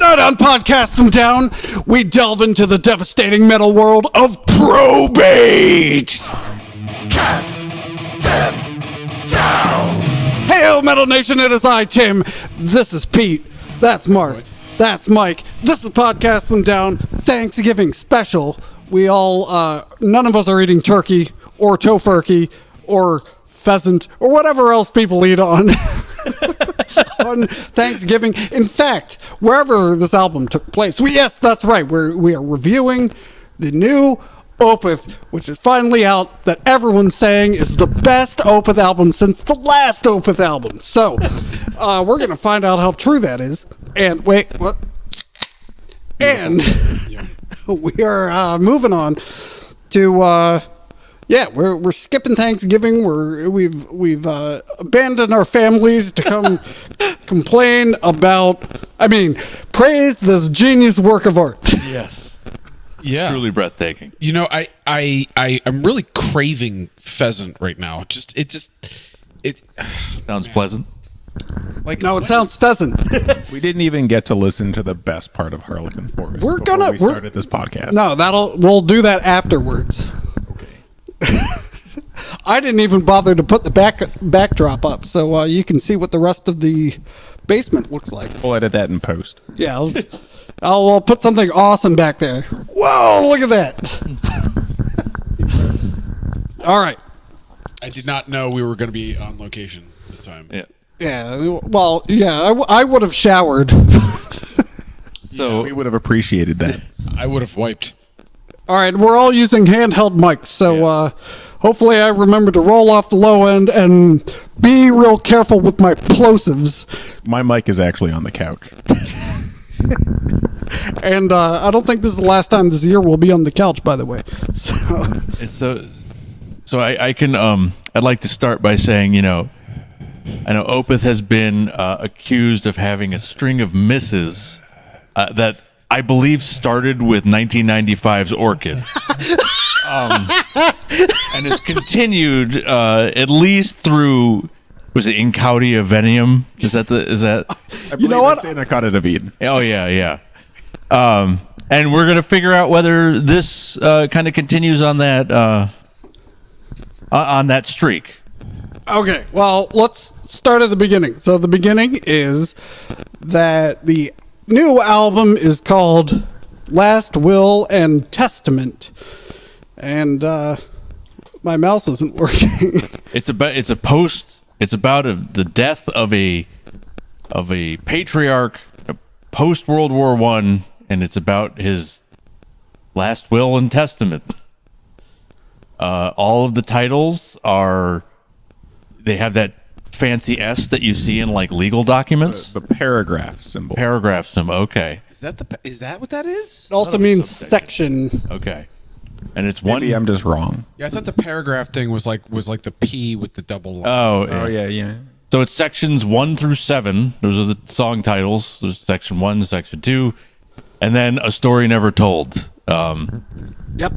Tonight on Podcast Them Down, we delve into the devastating metal world of probate. Cast them down. Hail, Metal Nation, it is I, Tim. This is Pete. That's Mark. That's Mike. This is Podcast Them Down, Thanksgiving special. We all, none of us are eating turkey or tofurkey or pheasant or whatever else people eat on on Thanksgiving. In fact, wherever this album took place, yes, that's right. We are reviewing the new OPETH, which is finally out, that everyone's saying is the best OPETH album since the last OPETH album. So, we're going to find out how true that is. And wait, what? And we are moving on to we're skipping Thanksgiving. We've abandoned our families to come complain about. Praise this genius work of art. Yes. Yeah, Truly breathtaking. You know, I'm really craving pheasant right now. It Sounds pleasant. like No, it sounds pheasant. We didn't even get to listen to the best part of Harlequin Forest. We're before gonna- we started this podcast. No, we'll do that afterwards. Okay. I didn't even bother to put the backdrop up, so you can see what the rest of the basement looks like. We'll edit that in post. Yeah, I'll put something awesome back there. Whoa, look at that. All right. I did not know we were going to be on location this time. Yeah. Yeah, well, yeah, I would have showered. So We would have appreciated that. I would have wiped. All right, we're all using handheld mics, so hopefully I remember to roll off the low end and be real careful with my plosives. My mic is actually on the couch. And I don't think this is the last time this year we'll be on the couch, by the way. So I can I'd like to start by saying, I know OPETH has been accused of having a string of misses that I believe started with 1995's Orchid. And has continued at least through, was it Incaudia Venium? Is that? I believe know what? It's Anaconda David. Oh yeah. And we're gonna figure out whether this kind of continues on that streak. Okay, well, let's start at the beginning. So the beginning is that the new album is called Last Will and Testament. And my mouse isn't working. It's about the death of a patriarch post World War I, and it's about his last will and testament. All of the titles they have that fancy S that you see in like legal documents. The paragraph symbol. Paragraph symbol. Okay. Is that what that is? It also means section. Okay. And it's Maybe I'm just wrong. Yeah, I thought the paragraph thing was like the P with the double line. Oh Yeah. So it's sections 1 through 7. Those are the song titles. There's section 1, section 2, and then A Story Never Told. Yep.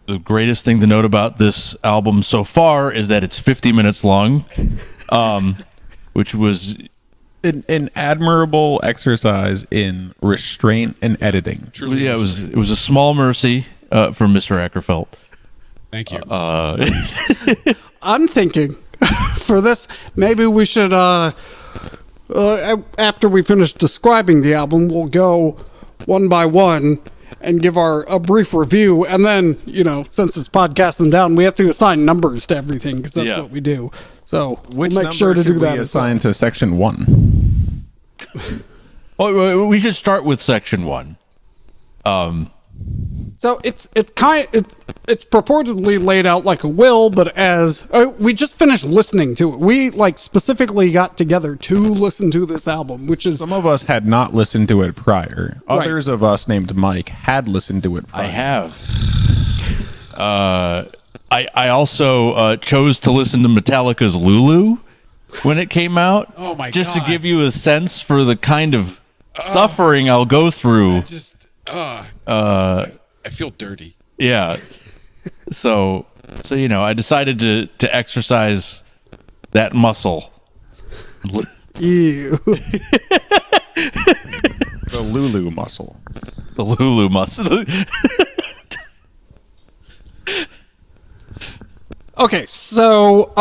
The greatest thing to note about this album so far is that it's 50 minutes long, which was An admirable exercise in restraint and editing. Truly, it was a small mercy from Mr. Ackerfeld. Thank you. I'm thinking for this, maybe we should, after we finish describing the album, we'll go one by one and give a brief review. And then, since it's podcasting down, we have to assign numbers to everything because that's what we do. So Which we'll make sure to do that. Assigned to section 1. Oh, we should start with section 1. So it's purportedly laid out like a will, but as we just finished listening to it, we specifically got together to listen to this album, which is Some of us had not listened to it prior. Others of us named Mike had listened to it prior. I have. I also chose to listen to Metallica's Lulu when it came out. Oh my Just to God. give you a sense for the kind of suffering I'll go through. I feel dirty. Yeah. So I decided to exercise that muscle. Ew. The Lulu muscle. The Lulu muscle. Okay, so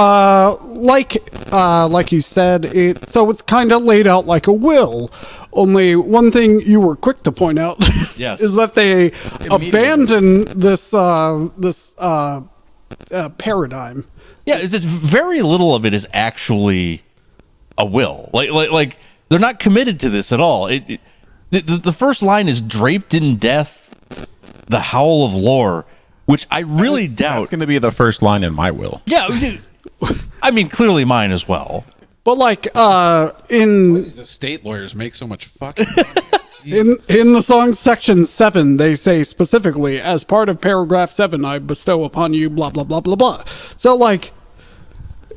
like you said, it's kind of laid out like a will. Only one thing you were quick to point out Yes. is that they abandon this paradigm. Yeah, it's just very little of it is actually a will. Like they're not committed to this at all. The first line is draped in death, the howl of lore, which I really doubt. It's going to be the first line in my will. Yeah, I mean, clearly mine as well. But like These estate lawyers make so much fucking money. in the song section 7, they say specifically, as part of paragraph 7, I bestow upon you blah blah blah blah blah. So like,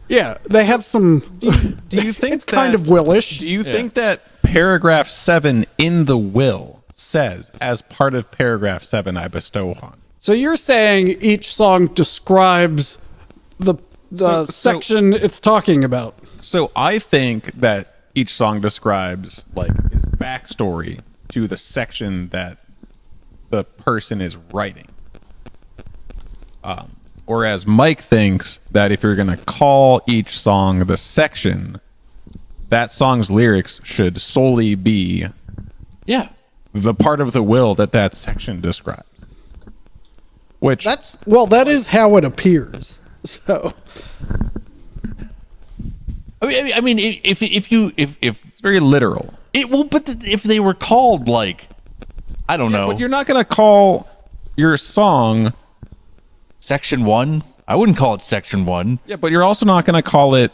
yeah, they have some. Do you think it's kind of willish? Do you think that paragraph 7 in the will says, as part of paragraph 7, I bestow upon? So you're saying each song describes the section it's talking about. So I think that each song describes like his backstory to the section that the person is writing. Whereas Mike thinks that if you're going to call each song the section, that song's lyrics should solely be Yeah. the part of the will that section describes. Which That is how it appears. So I mean, if it's very literal. it will, but if they were called like, I don't know, But you're not going to call your song. section 1, I wouldn't call it section 1. Yeah, but you're also not going to call it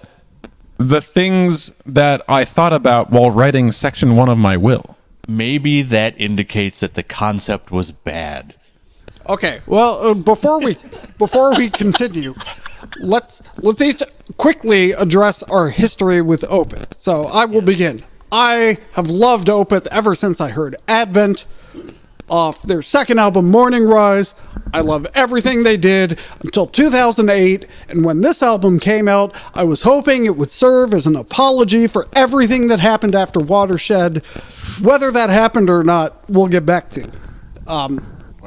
the things that I thought about while writing section 1 of my will. Maybe that indicates that the concept was bad. okay, well, before we continue, let's each quickly address our history with Opeth. So I will begin. I have loved Opeth ever since I heard Advent off their second album, Morning Rise. I love everything they did until 2008, and when this album came out, I was hoping it would serve as an apology for everything that happened after Watershed. Whether that happened or not, we'll get back to.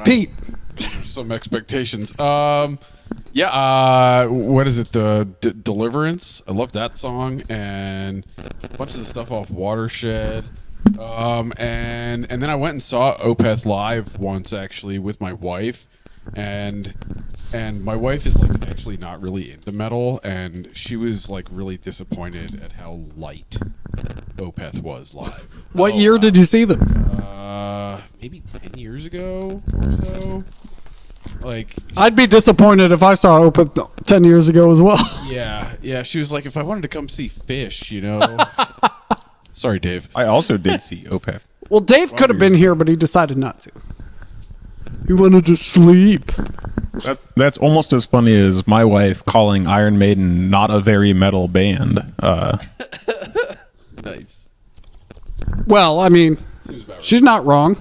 Pete. Some expectations. What is it? Deliverance. I love that song and a bunch of the stuff off Watershed. And then I went and saw Opeth live once actually with my wife, and my wife is like actually not really into metal, and she was like really disappointed at how light Opeth was live. What year did you see them? Maybe 10 years ago or so. Like, I'd be disappointed if I saw Opeth 10 years ago as well. yeah. She was like, if I wanted to come see Fish, you know. Sorry, Dave. I also did see Opeth. Well, Dave could have been here, but he decided not to. He wanted to sleep. That's almost as funny as my wife calling Iron Maiden not a very metal band. Nice. Well, I mean, she's not wrong.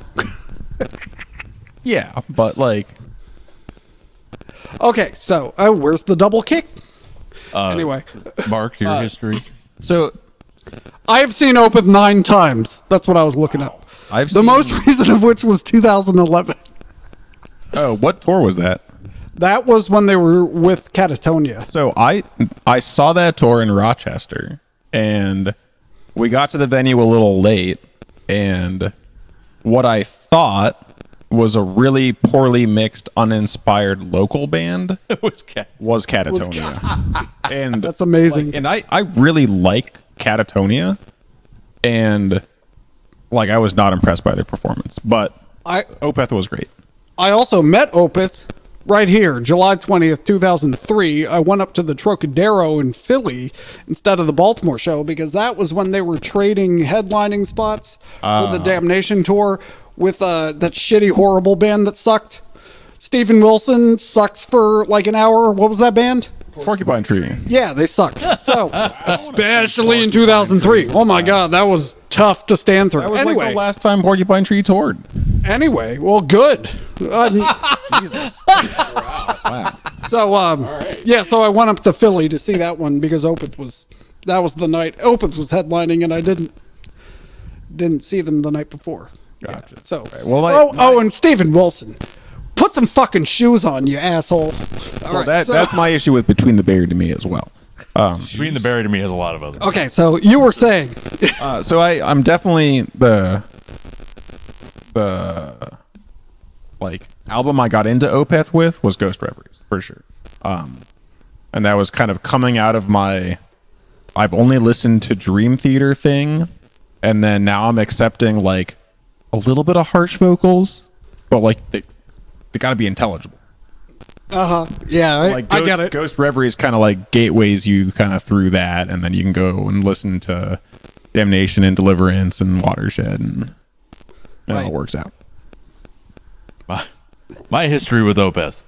Yeah, but like... Okay, so where's the double kick? Anyway, Mark, your history. So I have seen Opeth 9 times. That's what I was looking at. I've The seen... most recent of which was 2011. Oh, what tour was that? That was when they were with Catatonia. So I saw that tour in Rochester, and we got to the venue a little late, and what I thought was a really poorly mixed, uninspired local band was Catatonia. And That's amazing. and I really like Catatonia, and like I was not impressed by their performance, but Opeth was great. I also met Opeth right here, July 20th, 2003. I went up to the Trocadero in Philly instead of the Baltimore show because that was when they were trading headlining spots for the Damnation tour with that shitty, horrible band that sucked. Stephen Wilson sucks for like an hour. What was that band? Porcupine Tree. Yeah, they sucked. So, especially in 2003. Oh my God, that was tough to stand through. That was Anyway, like the last time Porcupine Tree toured. Anyway, well, good. Jesus. So, yeah, so I went up to Philly to see that one because Opeth was that was the night Opeth was headlining, and I didn't see them the night before. Gotcha. Yeah, so, Well, and Steven Wilson, put some fucking shoes on, you asshole. All right, that's my issue with Between the Buried to me as well. Between the Buried to me has a lot of other. Okay, so you were saying, So I'm definitely the like album I got into Opeth with was Ghost Reveries for sure. And that was kind of coming out of my I've only listened to Dream Theater thing, and then now I'm accepting like a little bit of harsh vocals, but like they got to be intelligible. yeah, Like I get it. Ghost Reveries kind of like gateways you kind of through that, and then you can go and listen to Damnation and Deliverance and Watershed, and it all works out. My history with Opeth.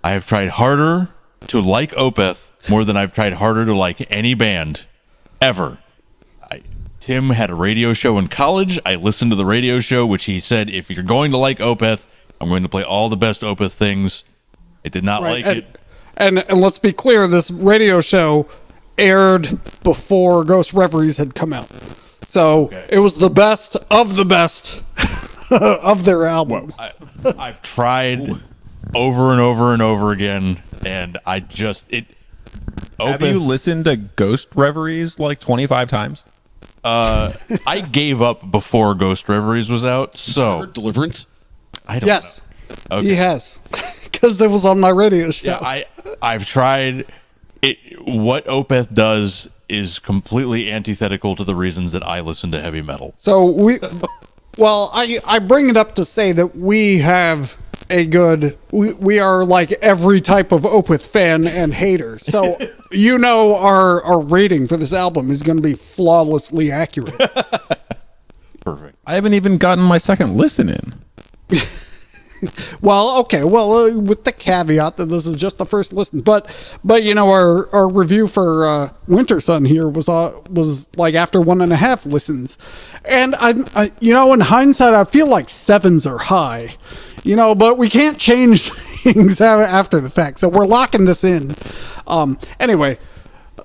I have tried harder to like Opeth more than I've tried harder to like any band ever. Tim had a radio show in college. I listened to the radio show, which he said, if you're going to like Opeth, I'm going to play all the best Opeth things. I did not like it. And let's be clear, this radio show aired before Ghost Reveries had come out. So it was the best of their albums. I've tried over and over and over again, and I just Have you listened to Ghost Reveries like 25 times? I gave up before Ghost Reveries was out, so Deliverance. I don't Yes, know. Okay. he has. Because it was on my radio show. Yeah, I've tried it. What Opeth does is completely antithetical to the reasons that I listen to heavy metal. So I bring it up to say that we have we are like every type of Opeth fan and hater. So our rating for this album is going to be flawlessly accurate. Perfect. I haven't even gotten my second listen in. Well, okay. Well, with the caveat that this is just the first listen, but our review for Winter Sun here was like after 1.5 listens, and I in hindsight I feel like 7s are high, but we can't change things after the fact, so we're locking this in. Anyway.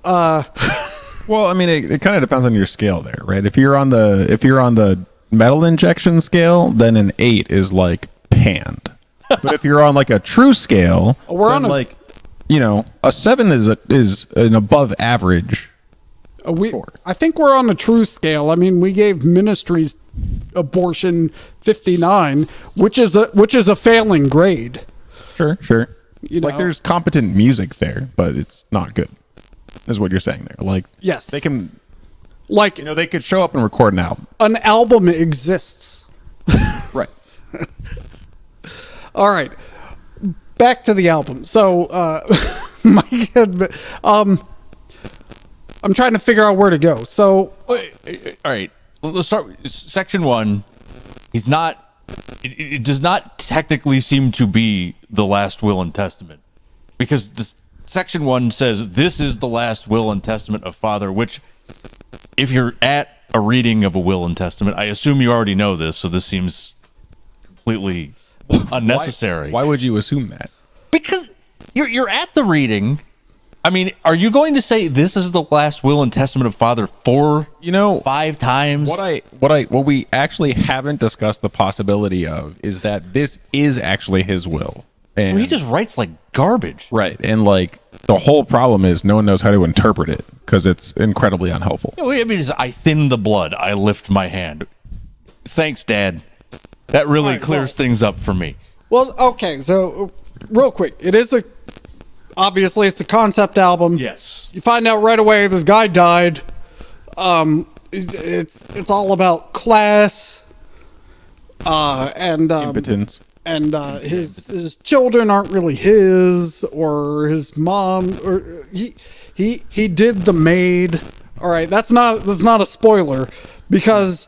Well, I mean, it kind of depends on your scale there, right? If you're on the metal injection scale, then an 8 is like panned. But if you're on like a true scale, a 7 is an above average. I think we're on a true scale. I mean, we gave Ministry's Abortion 59, which is a failing grade. Sure. Like there's competent music there, but it's not good. Is what you're saying there. Like, yes, they can, like, they could show up and record an album. An album exists. Right. All right. Back to the album. So, I'm trying to figure out where to go. So, All right, let's start with section 1. He's not. It does not technically seem to be the last will and testament, because section 1 says this is the last will and testament of Father. Which, if you're at a reading of a will and testament, I assume you already know this, so this seems completely unnecessary. Why would you assume that? Because you're at the reading. I mean, are you going to say this is the last will and testament of Father 5 times? What we actually haven't discussed the possibility of is that this is actually his will. And he just writes like garbage. Right. And like the whole problem is no one knows how to interpret it because it's incredibly unhelpful. I mean, I thin the blood. I lift my hand. Thanks, Dad. That really clears things up for me. Well, okay. So real quick, obviously it's a concept album. Yes. You find out right away this guy died. It's all about class, and Impotence. And his children aren't really his or his mom, or he did the maid. All right, that's not a spoiler, because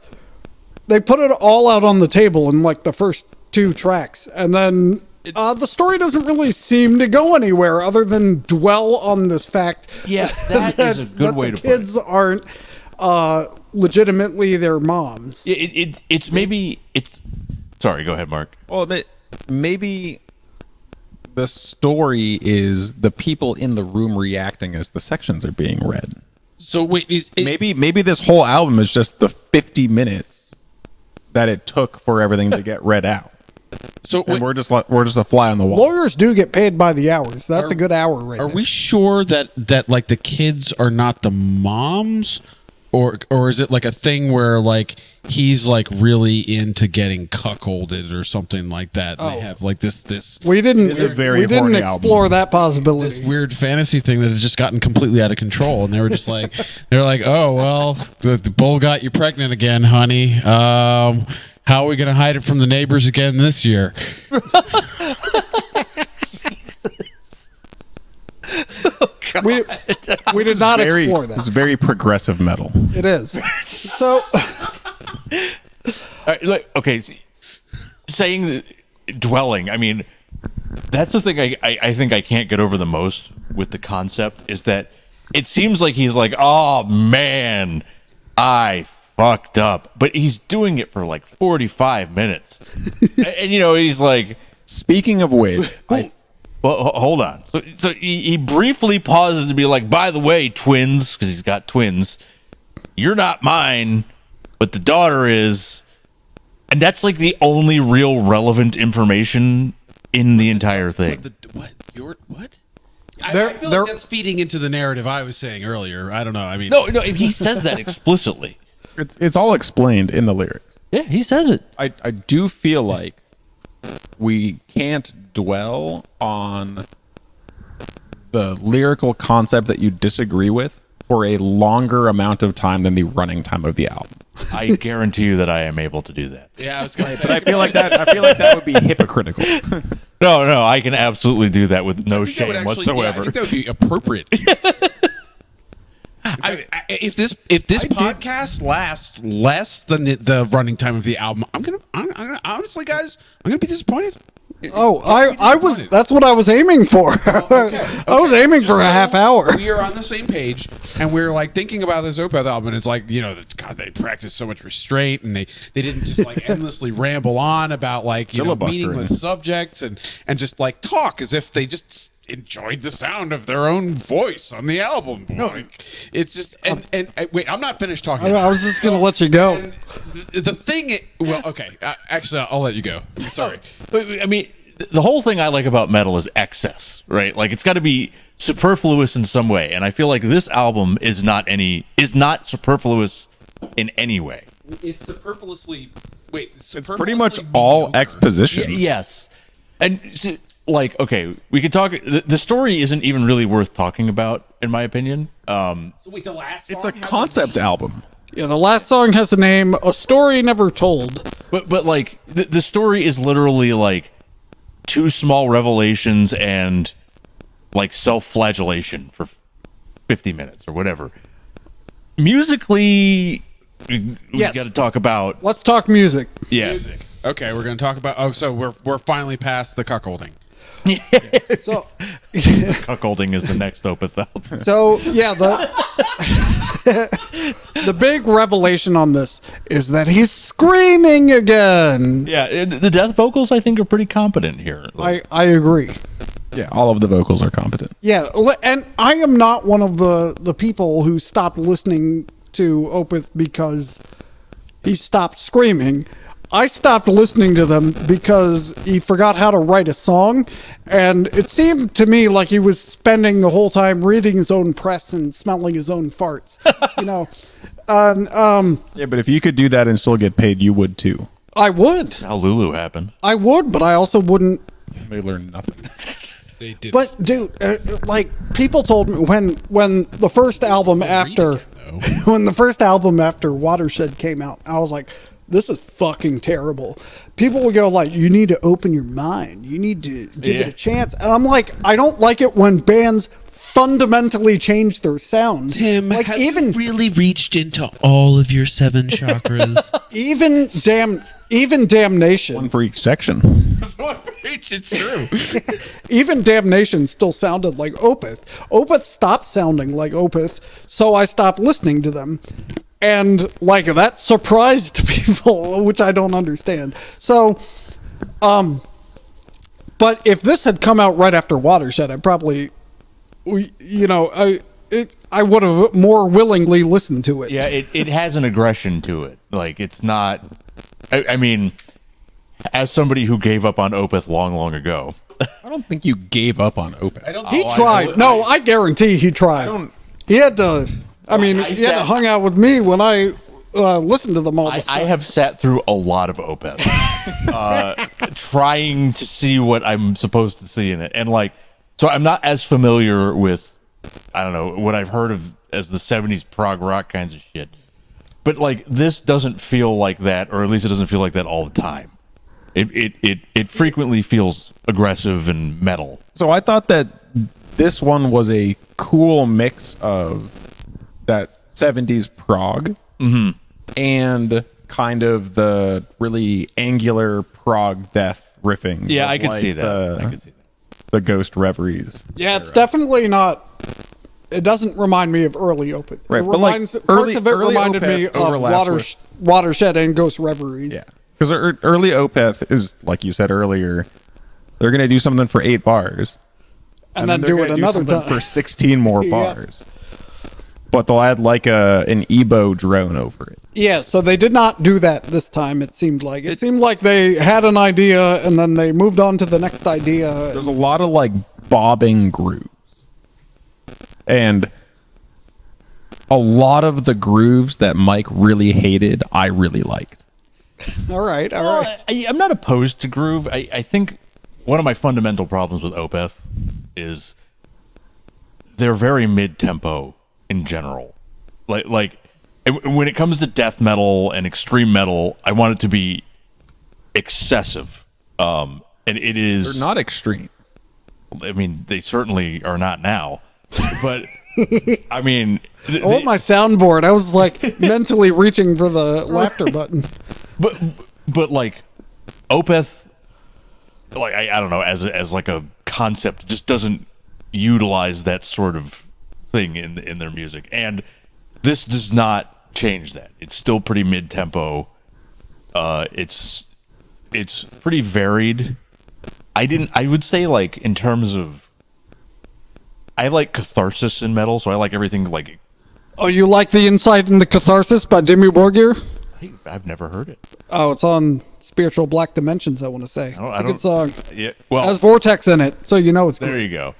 they put it all out on the table in like the first 2 tracks, and then the story doesn't really seem to go anywhere other than dwell on this fact. Yeah, that is a good way to put it. Kids aren't legitimately their moms. It's sorry, go ahead, Mark. Well, maybe the story is the people in the room reacting as the sections are being read. So wait, Maybe this whole album is just the 50 minutes that it took for everything to get read out. So And wait, we're just a fly on the wall. Lawyers do get paid by the hours. That's a good hour right are there. we sure that like the kids are not the moms, or is it like a thing where like he's like really into getting cuckolded or something like that? And they have like this We didn't. It's a very we didn't horny explore album. that possibility. weird fantasy thing that has just gotten completely out of control, and they were just like, they're like, oh well, the bull got you pregnant again, honey. How are we gonna hide it from the neighbors again this year? We did not explore It's that. very progressive metal. It is. So All right, look, okay, saying that, dwelling. I mean, that's the thing I think I can't get over the most with the concept is that it seems like he's like, oh man, I fucked up, but he's doing it for like 45 minutes, and you know he's like, Speaking of which, well, hold on. So he briefly pauses to be like, by the way, twins, because he's got twins. You're not mine, but the daughter is. And that's like the only real relevant information in the entire thing. What? They're- I feel they're- like that's feeding into the narrative I was saying earlier. I don't know. I mean, No, he says that explicitly. it's all explained in the lyrics. Yeah, he says it. I do feel like we can't dwell on the lyrical concept that you disagree with for a longer amount of time than the running time of the album. I guarantee you that I am able to do that. yeah, I was gonna say. But I feel like that would be hypocritical. No, I can absolutely do that with no I think that would shame actually- yeah, whatsoever. I think that would be appropriate. If this podcast lasts less than the running time of the album, I'm gonna honestly, guys, I'm gonna be disappointed. I was. That's what I was aiming for. I was aiming for a half hour. We are on the same page, and we're like thinking about this OPETH album. And it's like, you know, God, they practiced so much restraint, and they didn't just like endlessly ramble on about like, you know, Filibustering. meaningless subjects and just like talk as if they just enjoyed the sound of their own voice on the album. Like, it's just and wait, I'm not finished talking. I was just gonna let you go. And the thing, well, okay, actually, I'll let you go. Sorry. But, I mean, the whole thing I like about metal is excess, right? Like it's got to be superfluous in some way, and I feel like this album is not superfluous in any way. It's superfluously. Wait, It's pretty much all exposition. Yes, and so, like, okay, we could talk. The story isn't even really worth talking about, in my opinion. So wait, the last. It's song a has concept album. Yeah, the last song has a name, A Story Never Told. But like the story is literally like two small revelations and like self-flagellation for 50 minutes or whatever. Musically, we Yes. got to talk about. Let's talk music. Yeah, music. Okay, we're going to talk about. Oh, so we're finally past the cuckolding. So, cuckolding is the next Opeth album. so yeah, the big revelation on this is that he's screaming again. Yeah, the death vocals I think are pretty competent here. I agree. Yeah, all of the vocals are competent. Yeah, and I am not one of the people who stopped listening to Opeth because he stopped screaming. I stopped listening to them because he forgot how to write a song, and it seemed to me like he was spending the whole time reading his own press and smelling his own farts. You know, Yeah, but if you could do that and still get paid, you would too. I would, How Lulu happened. but I also wouldn't. They learn nothing. They did. But dude, like people told me when the first album after when the first album after Watershed came out, I was like, this is fucking terrible. People would go like, you need to open your mind. You need to give it a chance. And I'm like, I don't like it when bands fundamentally change their sound. Tim, like have even you really reached into all of your 7 chakras? even Damnation. One for each section. It's true. Even Damnation still sounded like Opeth. Opeth stopped sounding like Opeth, so I stopped listening to them. And like that surprised people, which I don't understand. So, but if this had come out right after Watershed, I probably, I would have more willingly listened to it. Yeah, it has an aggression to it. Like, it's not. I mean, as somebody who gave up on Opeth long ago, I don't think you gave up on OPETH. He tried. I guarantee he tried. He had to. I mean, he had to hung out with me when I listened to them all the time. I have sat through a lot of Opeth, trying to see what I'm supposed to see in it, and like, so I'm not as familiar with, I don't know, what I've heard of as the '70s prog rock kinds of shit. But like, this doesn't feel like that, or at least it doesn't feel like that all the time. It frequently feels aggressive and metal. So I thought that this one was a cool mix of that 70s prog and kind of the really angular prog death riffing. Yeah, I could see that. I could see that. The Ghost Reveries. Yeah, it's definitely not. It doesn't remind me of early Opeth. Right, It but like reminds, early- parts of it early reminded me Opeth of overlaps Watershed and Ghost Reveries. Yeah. Because early Opeth is, like you said earlier, they're going to do something for 8 bars. And then they're do it gonna another something time. for 16 more Yeah. bars. But they'll add like an Ebo drone over it. Yeah, so they did not do that this time, it seemed like. It seemed like they had an idea and then they moved on to the next idea. There's a lot of like bobbing grooves. And a lot of the grooves that Mike really hated, I really liked. All right. I'm not opposed to groove. I think one of my fundamental problems with Opeth is they're very mid-tempo in general. Like when it comes to death metal and extreme metal, I want it to be excessive. And it is. They're not extreme. I mean, they certainly are not now. But I mean, I want my soundboard. I was like mentally reaching for the laughter button. But like Opeth, like I don't know, as like a concept, just doesn't utilize that sort of thing in their music, and this does not change that. It's still pretty mid tempo. It's pretty varied. I would say, like, in terms of, I like catharsis in metal, so I like everything like. Oh, you like The Insight and the Catharsis by Dimmu Borgir? I've never heard it. Oh, it's on Spiritual Black Dimensions, I want to say. It's a good song. Yeah, It well, has Vortex in it, so you know it's there good. you go.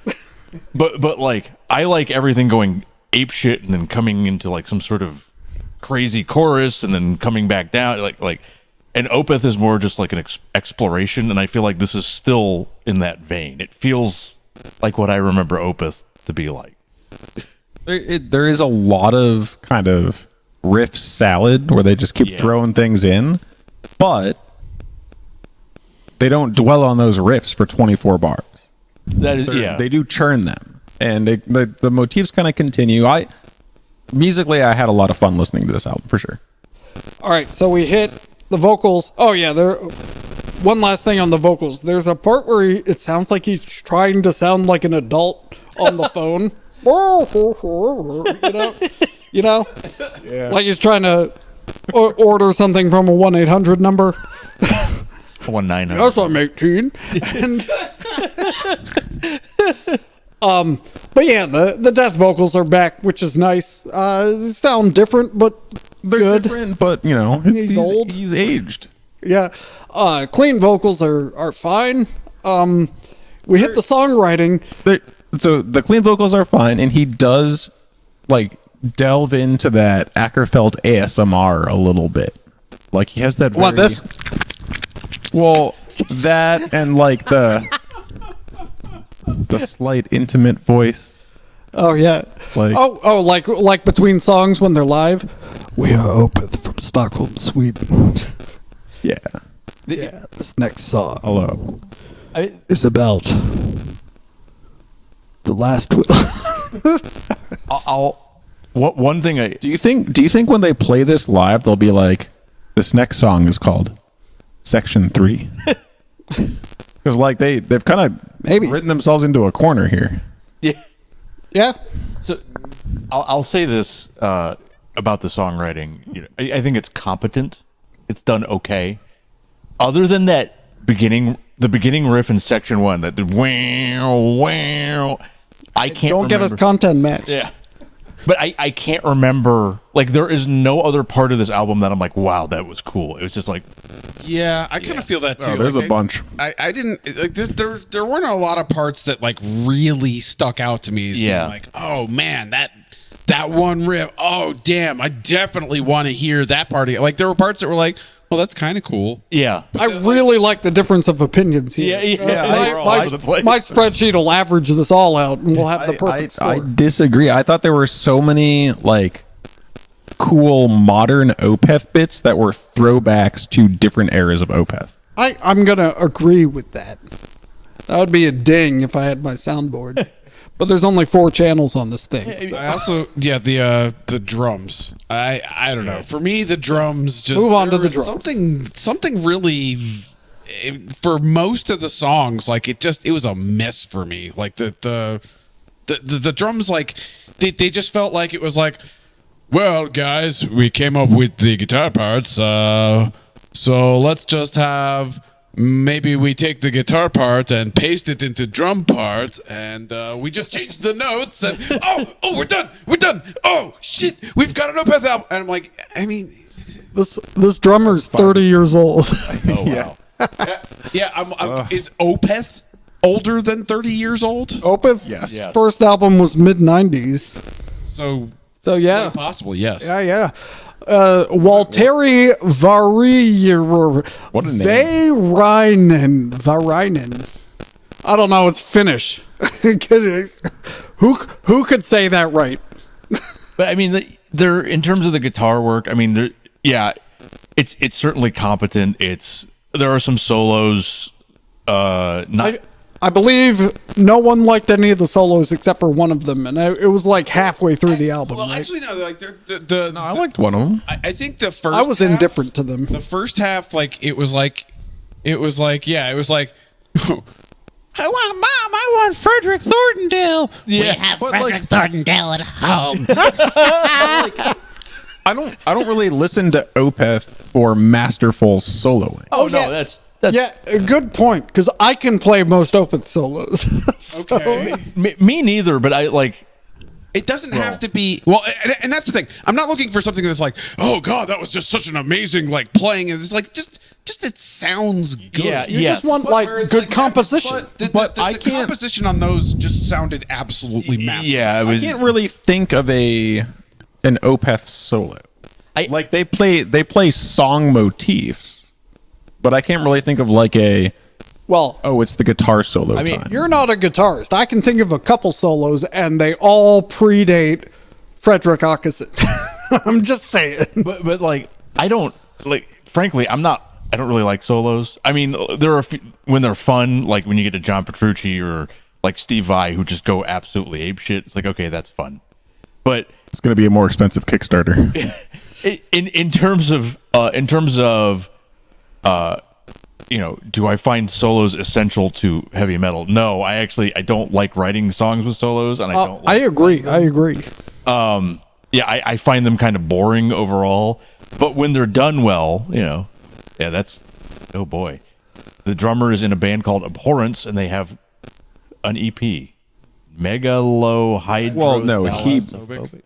But like, I like everything going ape shit and then coming into like some sort of crazy chorus and then coming back down. Like, and Opeth is more just like an exploration, and I feel like this is still in that vein. It feels like what I remember Opeth to be like. There is a lot of kind of riff salad where they just keep throwing things in, but they don't dwell on those riffs for 24 bars. That is, They do churn them, and the motifs kind of continue. Musically, I had a lot of fun listening to this album for sure. All right, so we hit the vocals. Oh, yeah, one last thing on the vocals. There's a part where it sounds like he's trying to sound like an adult on the phone. You know? Yeah. Like he's trying to order something from a 1-800 number. 1-900. Yes, I'm 18. But yeah, the death vocals are back, which is nice. They sound different, but They're good. different, but you know, He's old. He's aged. Yeah. Clean vocals are fine. We hit the songwriting. So the clean vocals are fine, and he does like delve into that Ackerfeld ASMR a little bit. Like he has that. What, this? Well, that and like the slight intimate voice. Oh yeah. Like- like between songs when they're live. We are Opeth from Stockholm, Sweden. Yeah. Yeah. This next song Hello. is about the last will. One thing Do you think when they play this live, they'll be like, this next song is called Section 3? Because like they've kind of Maybe. written themselves into a corner here. Yeah. So I'll say this about the songwriting. You know, I think it's competent. It's done okay. Other than that the beginning riff in section 1, that the wow, I can't. Don't get us remember. content matched. Yeah, but I can't remember. Like, there is no other part of this album that I'm like, wow, that was cool. It was just like, Yeah, I kind of feel that too. Oh, there's Like, a bunch. I didn't like there weren't a lot of parts that like really stuck out to me. As being Yeah. like, oh man, that one riff. Oh damn, I definitely want to hear that part. Like there were parts that were like, well, that's kind of cool. yeah. I really like the difference of opinions here. We're all over the place. My spreadsheet will average this all out, and we'll have the perfect score. I disagree. I thought there were so many like cool modern Opeth bits that were throwbacks to different eras of Opeth. I'm gonna agree with that. That would be a ding if I had my soundboard. But there's only 4 channels on this thing. I also the drums. I don't know. For me, the drums just Move on to there the was drums. Something really for most of the songs, like it was a miss for me. Like the drums, like they just felt like it was like, well, guys, we came up with the guitar parts, so let's just have. Maybe we take the guitar part and paste it into drum parts, and we just change the notes. And we're done. Oh shit, we've got an Opeth album. And I'm like, I mean, This drummer's 30 years old. Oh, wow. is Opeth older than 30 years old? Opeth, Yes. first album was mid 90s. So yeah, possible, yes. yeah. Walteri Varija. What a name. Varinen. I don't know. It's Finnish. Who could say that right? But I mean, they're in terms of the guitar work. I mean, it's certainly competent. There are some solos. I believe no one liked any of the solos except for one of them, and it was like halfway through the album. Well, right? actually, no. Like I liked one of them. I think the first. I was half- indifferent to them. The first half, like it was like. I want Mom. I want Frederick Thorndale. Yeah. We have Frederick Thorndale at home. I don't really listen to Opeth for masterful soloing. Oh, yeah. no, that's Yeah, a good point, because I can play most Opeth solos. So- Okay. me neither. But I like. It doesn't have to be well, and that's the thing. I'm not looking for something that's like, oh god, that was just such an amazing like playing. It's like just it sounds good. Yeah, You yes. just want But like whereas, good like, composition. The I can't- composition on those just sounded absolutely massive. Yeah, it was. I can't really think of an Opeth solo. Like they play song motifs, but I can't really think of like Well, it's the guitar solo mean, time. you're not a guitarist. I can think of a couple solos, and they all predate Frederick Ockeson. I'm just saying. But like, I don't like. Frankly, I don't really like solos. I mean, there are a few, when they're fun, like when you get to John Petrucci or like Steve Vai, who just go absolutely apeshit. It's like, okay, that's fun. But It's going to be a more expensive Kickstarter. in terms of do I find solos essential to heavy metal? No, I don't like writing songs with solos, and I don't. I Like, agree. I agree. I find them kind of boring overall. But when they're done well, that's oh boy. The drummer is in a band called Abhorrence, and they have an EP, Megalohydro. Well, no, he- That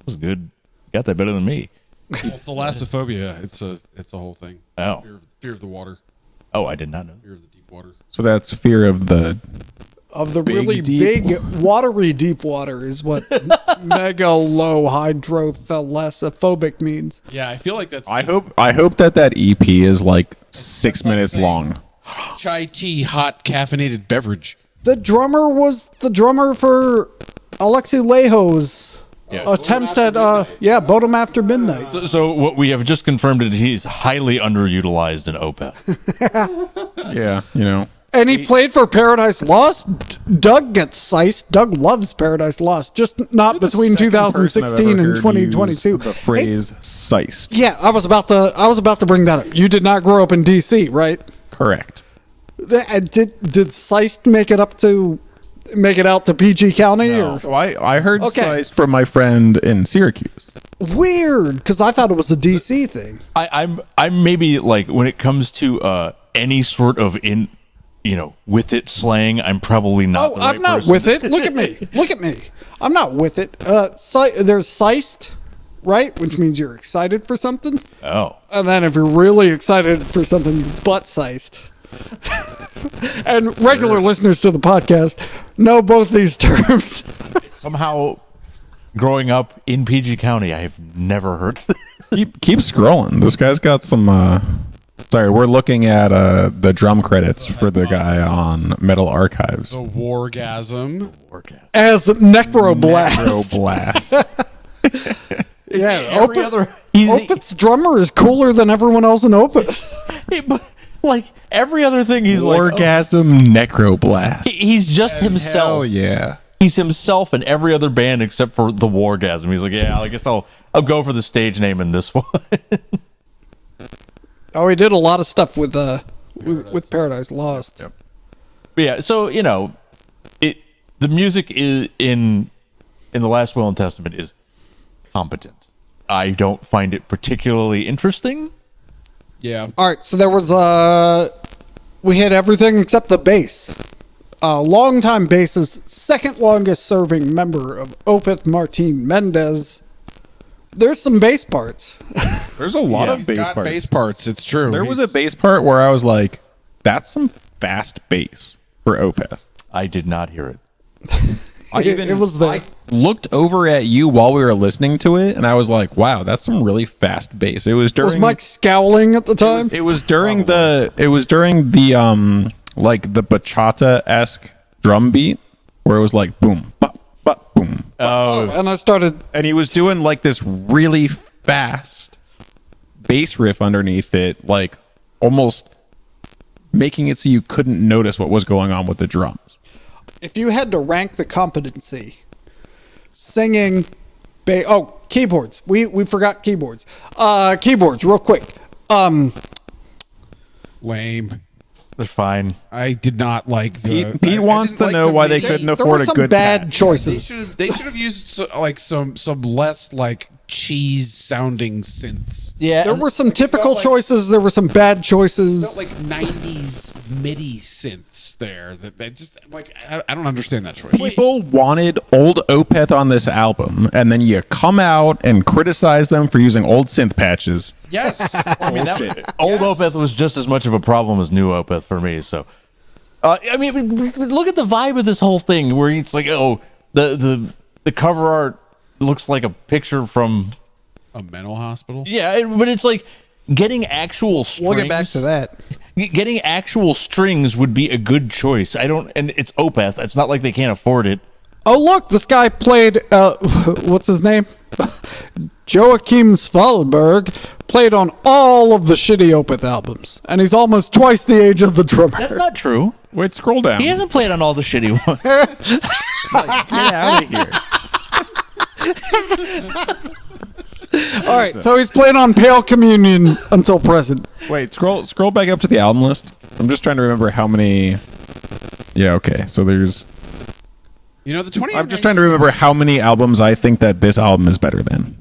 was good. Got that better than me. It's thalassophobia. It's a whole thing. Oh. Fear of the water. Oh, I did not know. Fear of the deep water. So that's fear of the. Of the Big, really deep- big, watery deep water is what megalohydrothalassophobia means. Yeah, I feel like that's. I hope that EP is like 6 minutes long. chai tea, hot caffeinated beverage. The drummer was the drummer for Alexei Leho's attempt at Bodom After Midnight. So what we have just confirmed is he's highly underutilized in Opeth. Yeah, And he played for Paradise Lost. Doug gets siced. Doug loves Paradise Lost, just not between 2016 and 2022. The phrase "siced." Yeah, I was about to bring that up. You did not grow up in DC, right? Correct. Did Seist make it out to PG County? Or? So I heard Okay. "siced" from my friend in Syracuse. Weird, because I thought it was a DC thing. I'm maybe like when it comes to any sort of with it slaying, I'm probably not. Oh, the right I'm not person. with it. Look at me. Look at me. I'm not with it. There's Seist, right? Which means you're excited for something. Oh, And then if you're really excited for something, you butt Seist. And regular listeners to the podcast know both these terms. somehow, growing up in PG County, I have never heard. Keep scrolling. This guy's got some. Sorry, we're looking at the drum credits for the guy on Metal Archives. The Wargasm. As Necroblast. Necroblast. Yeah, Every other, Opeth's drummer is cooler than everyone else in Opeth. like every other thing, he's like, Orgasm Necroblast. he's just himself. Hell yeah. He's himself in every other band except for the Wargasm. He's like, yeah, I guess I'll go for the stage name in this one. Oh, he did a lot of stuff with Paradise Lost. But yeah, so the music is in the Last Will and Testament is competent. I don't find it particularly interesting. Yeah. All right, so there was we hit everything except the bass. Longtime bassist, second longest serving member of Opeth, Martin Mendez. There's some bass parts. There's a lot of He's bass got parts. bass parts. It's true. There was a bass part where I was like, that's some fast bass for Opeth. I did not hear it. It was there. I looked over at you while we were listening to it, and I was like, wow, that's some really fast bass. It was during Was Mike scowling at the time? it was during the like the bachata-esque drum beat where it was like boom, bop, bop, boom. And I started. And he was doing like this really fast bass riff underneath it, like almost making it so you couldn't notice what was going on with the drums. If you had to rank the competency, singing, keyboards. We forgot keyboards. Keyboards, real quick. Lame. They're fine. I did not like the. Pete wants to know why they couldn't afford a some good bad patch. choices. They should have used some less like cheese sounding synths. Yeah, There were some typical choices. There were some bad choices. Like 90s MIDI synths there that just like I don't understand that choice. People wanted old Opeth on this album, and then you come out and criticize them for using old synth patches. Yes. old Opeth was just as much of a problem as new Opeth for me. So, I mean, look at the vibe of this whole thing, where it's like, the cover art looks like a picture from A mental hospital. yeah, but it's like getting actual strings. We'll get back to that. Getting actual strings would be a good choice. And it's Opeth. It's not like they can't afford it. Oh, look, this guy played, what's his name? Joachim Svalberg played on all of the shitty Opeth albums. And he's almost twice the age of the drummer. That's not true. Wait, scroll down. He hasn't played on all the shitty ones. Get out of here. All right, so he's played on Pale Communion until present. Wait, scroll back up to the album list. I'm just trying to remember how many. Yeah, okay. So there's. You know the 20. I'm just trying to remember how many albums I think that this album is better than.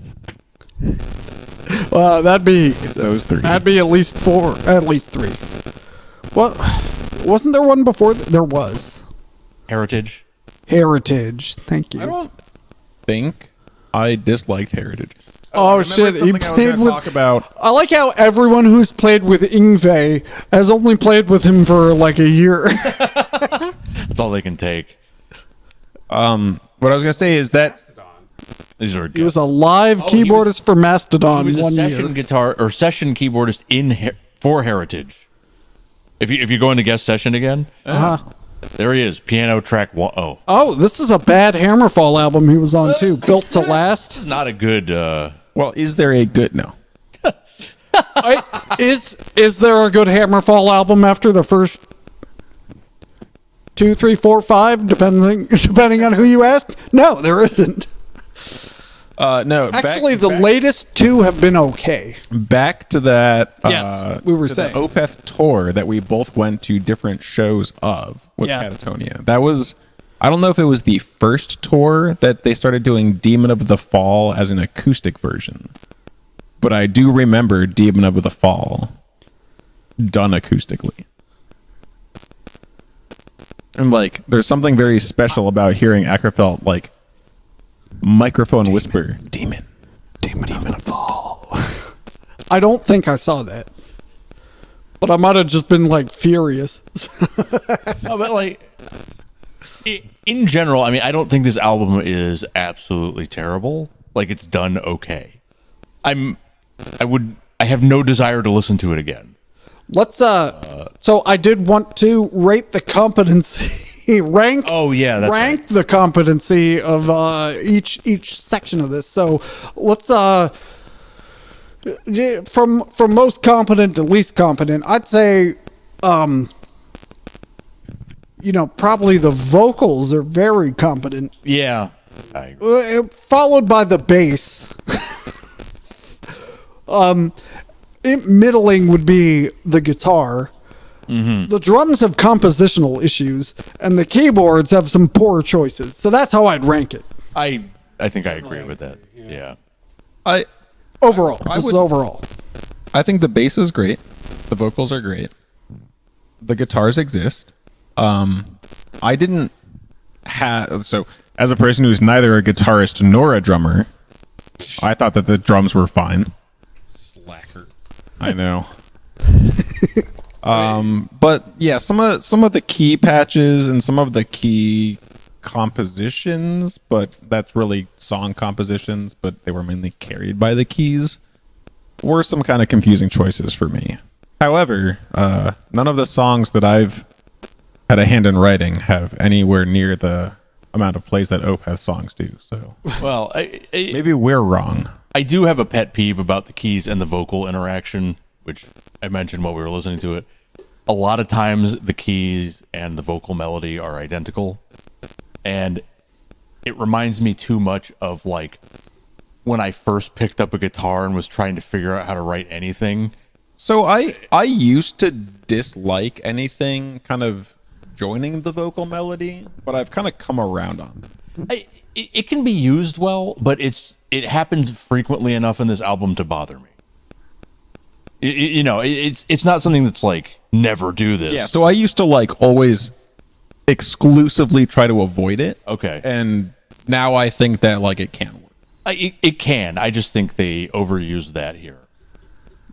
That'd be Those three. at least four, at least three. Well, wasn't there one before? There was Heritage. Heritage. Thank you. I don't think I disliked Heritage. Oh shit! He played with. Talk about. I like how everyone who's played with Yngwie has only played with him for like a year. That's all they can take. What I was gonna say is that These are He was a live he keyboardist for Mastodon He was a one session year. guitar or session keyboardist for Heritage. If you go into guest session again, there he is, piano track 1. Oh, this is a bad Hammerfall album he was on too. Built to Last. It's not a good. well, is there a good no? Is there a good Hammerfall album after the first 2, 3, 4, 5, depending on who you ask? No, there isn't. No. Actually, the latest 2 have been okay. Back to that. Yes, we were to saying. the Opeth tour that we both went to different shows of with Yeah. Catatonia. That was. I don't know if it was the first tour that they started doing Demon of the Fall as an acoustic version, but I do remember Demon of the Fall done acoustically. And like, there's something very special about hearing Ackerfeld like microphone whisper, "Demon, Demon of the Fall." I don't think I saw that, but I might have just been like furious. No, but like in general, I mean, I don't think this album is absolutely terrible. Like, it's done okay. I have no desire to listen to it again. Let's so I did want to rate the competency rank. Oh yeah, that's rank right. the competency of each section of this. So let's from most competent to least competent, I'd say probably the vocals are very competent. Yeah. I agree. Followed by the bass. Middling would be the guitar. Mm-hmm. The drums have compositional issues, and the keyboards have some poor choices. So that's how I'd rank it. I think I agree with that. Yeah. Overall, this is overall. I think the bass is great. The vocals are great. The guitars exist. I didn't have so as a person who's neither a guitarist nor a drummer, I thought that the drums were fine. Slacker. I know. But yeah, some of the key patches and some of the key compositions, but that's really song compositions, but they were mainly carried by the keys, were some kind of confusing choices for me. However, none of the songs that I've had a hand in writing have anywhere near the amount of plays that OPETH songs do. So, Well, maybe we're wrong. I do have a pet peeve about the keys and the vocal interaction, which I mentioned while we were listening to it. A lot of times the keys and the vocal melody are identical, and it reminds me too much of like when I first picked up a guitar and was trying to figure out how to write anything. So I used to dislike anything kind of joining the vocal melody, but I've kind of come around on it. It can be used well, but it happens frequently enough in this album to bother me. It's not something that's like never do this. Yeah, so I used to like always exclusively try to avoid it. Okay. And now I think that like it can work. It can. I just think they overused that here.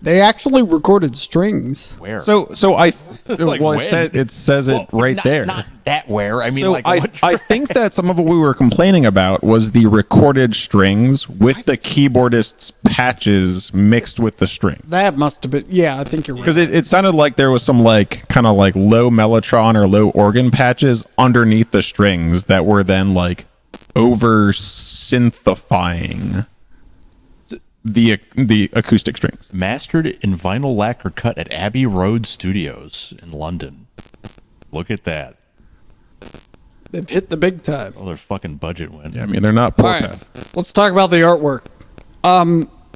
They actually recorded strings. Where? So Like well, when? it says it right not, there. Not that where. I mean, So like I think that some of what we were complaining about was the recorded strings with the keyboardist's patches mixed with the string. That must have been. Yeah, I think you're right. Because it sounded like there was some like kind of like low mellotron or low organ patches underneath the strings that were then like over synthifying the acoustic strings. mastered in vinyl lacquer cut at Abbey Road Studios in London. Look at that. They've hit the big time. Oh, their fucking budget went. Yeah, I mean they're not All poor right, path. let's talk about the artwork.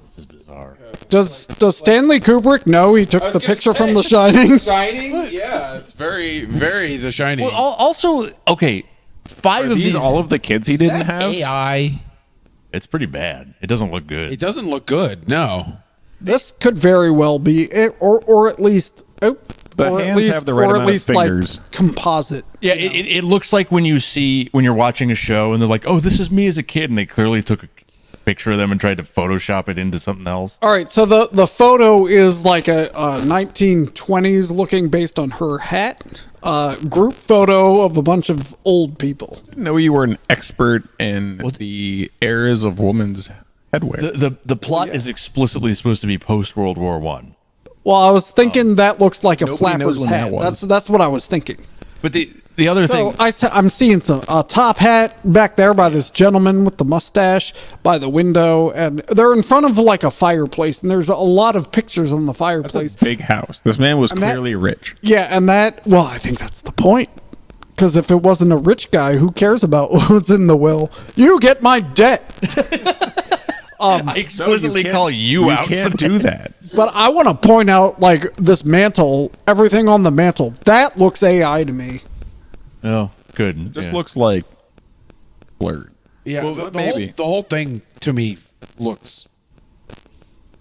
This is bizarre. Does Stanley Kubrick know he took the picture from The Shining? Shining? Yeah, it's very, very The Shining. Well, also, okay, five Are of these these. all of the kids he didn't have? AI. It's pretty bad. It doesn't look good. It doesn't look good. No. This could very well be it, or at least. The or at hands least, have the right or at amount of least fingers. like composite. Yeah, it looks like when you're watching a show and they're like, "Oh, this is me as a kid," and they clearly took a picture of them and tried to Photoshop it into something else. All right, so the photo is like a 1920s looking based on her hat. Group photo of a bunch of old people. I didn't know you were an expert in the eras of women's headwear. The plot is explicitly supposed to be post World War One. Well, I was thinking that looks like a Nobody flapper's knows when hat. that was. That's what I was thinking. But the other So thing, I'm seeing some top hat back there by this gentleman with the mustache by the window, and they're in front of like a fireplace, and there's a lot of pictures on the That's fireplace. a big house. This man was that- clearly rich. Yeah, and well, I think that's the point. Because if it wasn't a rich guy, who cares about what's in the will? You get my debt. I explicitly call you out. You can't for do that. But I want to point out, like, this mantle, everything on the mantle, that looks AI to me. Oh, good. Just Yeah. looks like blurred. Yeah, Well, maybe. the whole thing to me looks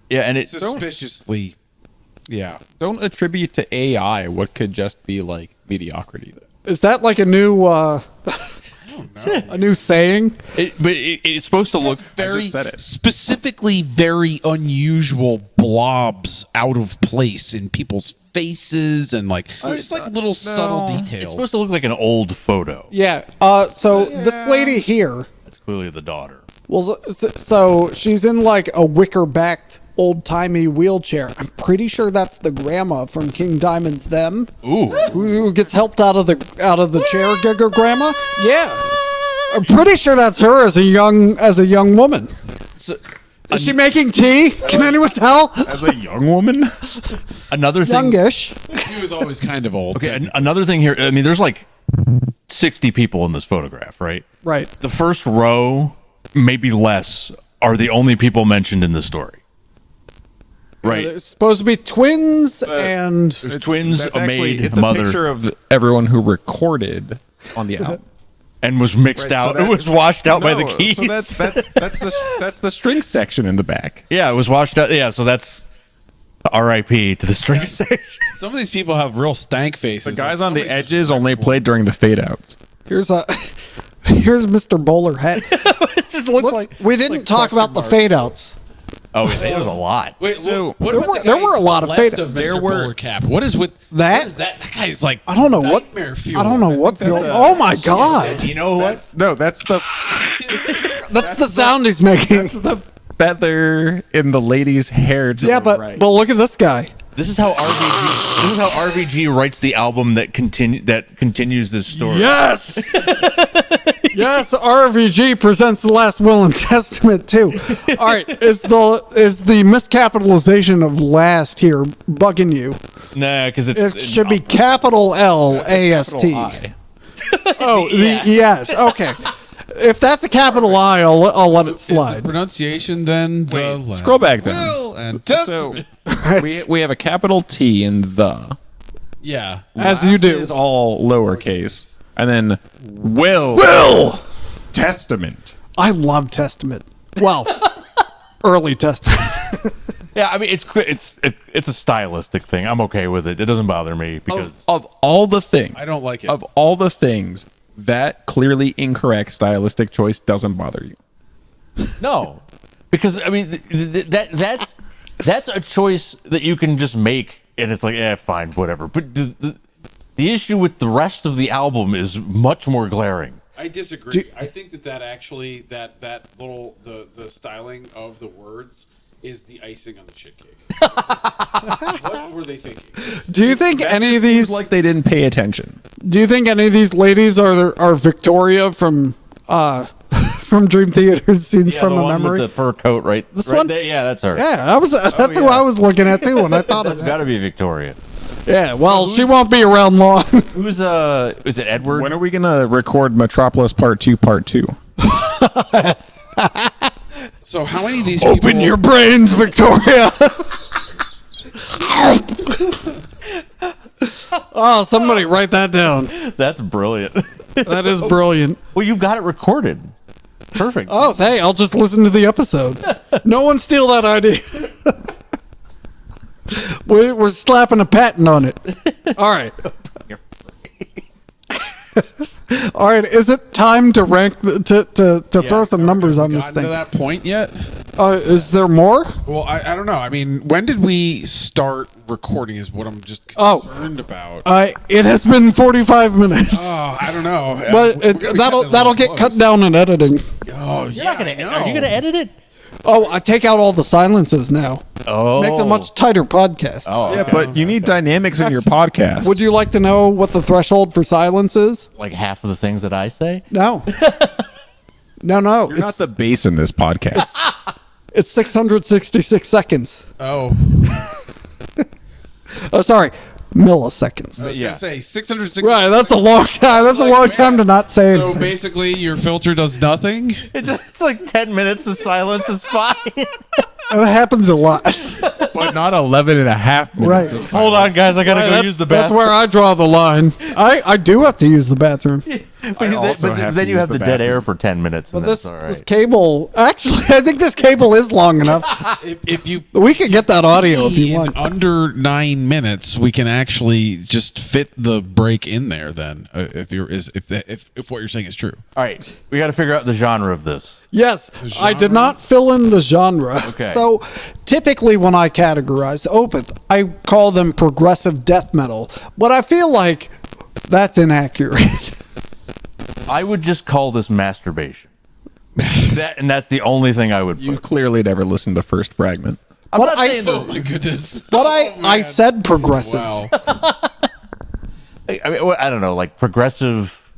Yeah, and it suspiciously. Yeah. Don't attribute to AI what could just be like mediocrity. Is that like a new a new saying? It's supposed to look very said it. Specifically very unusual blobs out of place in people's faces and like just like little subtle details. It's supposed to look like an old photo. Yeah. So this lady here, That's clearly the daughter. well, so she's in like a wicker-backed, old-timey wheelchair. I'm pretty sure that's the grandma from King Diamond's Them. Ooh. Who gets helped out of the chair, Gigger grandma? Yeah. I'm pretty sure that's her as a young woman. Is she making tea? Can anyone tell? As a young woman? Another thing. Youngish. He was always kind of old. Okay, another thing here. I mean, there's like 60 people in this photograph, right? Right. The first row, maybe less, are the only people mentioned in the story. Right. It's supposed to be twins and There's twins, That's a actually, maid, it's a mother, a picture of everyone who recorded on the album. and was mixed out. that- it was washed out by the No, keys. So that's the string section in the back. yeah, it was washed out. Yeah, so that's R.I.P. to the string section. Some of these people have real stank faces. The guys on the edges only played during the fade outs. here's Mr. Bowler Hat. It just looks like We didn't talk about the fade outs. oh, there was a lot. Wait, So- what There about were- the there guy were a lot of left fade- of there Mr. were- Bowler Cap. What is with That? What is that? That guy's like I don't know what. nightmare fuel. I don't know what's going. Oh my god! You know what? No, that's the That's the sound he's making. the feather in the lady's hair. To Yeah, the but right. look at this guy. This is how RVG writes the album that continues this story. Yes. Yes, RVG presents the Last Will and Testament too. All right, is the miscapitalization of last here bugging you? Nah, because It should be capital LAST. I. Oh, yes. Okay. If that's a capital I, I'll let it Is the slide. pronunciation then the Wait, scroll back down. Will and So Testament. we have a capital T in the. Yeah. As you do. Is all lowercase, and then will Testament. I love Testament. Well, early Testament. Yeah, I mean it's a stylistic thing. I'm okay with it. It doesn't bother me because Of all the things, I don't like it. Of all the things, that clearly incorrect stylistic choice doesn't bother you. no, because I mean that's a choice that you can just make, and it's like fine, whatever. But the issue with the rest of the album is much more glaring. I disagree. I think that actually that little the styling of the words is the icing on the shit cake. What were they thinking? Do you think any of these? Like they didn't pay attention. Do you think any of these ladies are Victoria from Dream Theater's Scenes Yeah, from the a one Memory? with the fur coat, right? This right one? there. Yeah, that's her. Yeah, that's who I was looking at too when I thought of That's that. got to be Victoria. Yeah, well, she won't be around long. Who's is it Edward? When are we gonna record Metropolis Part 2? Part 2. So how many of these people? Open your brains, Victoria. Oh, somebody write that down. That's brilliant. That is brilliant. Well, you've got it recorded. Perfect. Oh, hey, I'll just listen to the episode. No one steal that idea. We're slapping a patent on it. All right. All right. Is it time to rank to throw some numbers on this Gotten thing? to that point yet? Is there more? Well, I don't know. I mean, when did we start recording? Is what I'm just Oh. concerned about. It has been 45 minutes. Oh, I don't know. But We gotta be that'll cutting it get cut close. down in editing. Oh, You're not gonna. Are you gonna edit it? Oh, I take out all the silences now. Oh, Makes a much tighter podcast. Oh, Yeah, okay. but you need dynamics in your podcast. Would you like to know what the threshold for silence is? like half of the things that I say. No. No. You're not the bass in this podcast. It's 666 seconds. Oh, Oh, sorry, milliseconds. I was Yeah. gonna say 660. Right, that's a long time. That's a long time to not say So anything. basically, your filter does nothing. It's like 10 minutes of silence is fine. That happens a lot. But not 11 and a half minutes. Right. of Hold on, guys. I gotta go use the That's bathroom. where I draw the line. I do have to use the bathroom. But then you have the dead air for 10 minutes. And This, that's all right. this cable, actually, I think this cable is long enough. If you We could get that audio if you in want. under 9 minutes, we can actually just fit the break in there. Then, if what you're saying is true. All right, we got to figure out the genre of this. Yes, I did not fill in the genre. Okay. So typically when I categorize Opeth, I call them progressive death metal, but I feel like that's inaccurate. I would just call this masturbation. That's the only thing I would You put. clearly never listened to First Fragment. I'm But not I- saying Oh my goodness! But I said progressive. Wow. I mean, I don't know, like progressive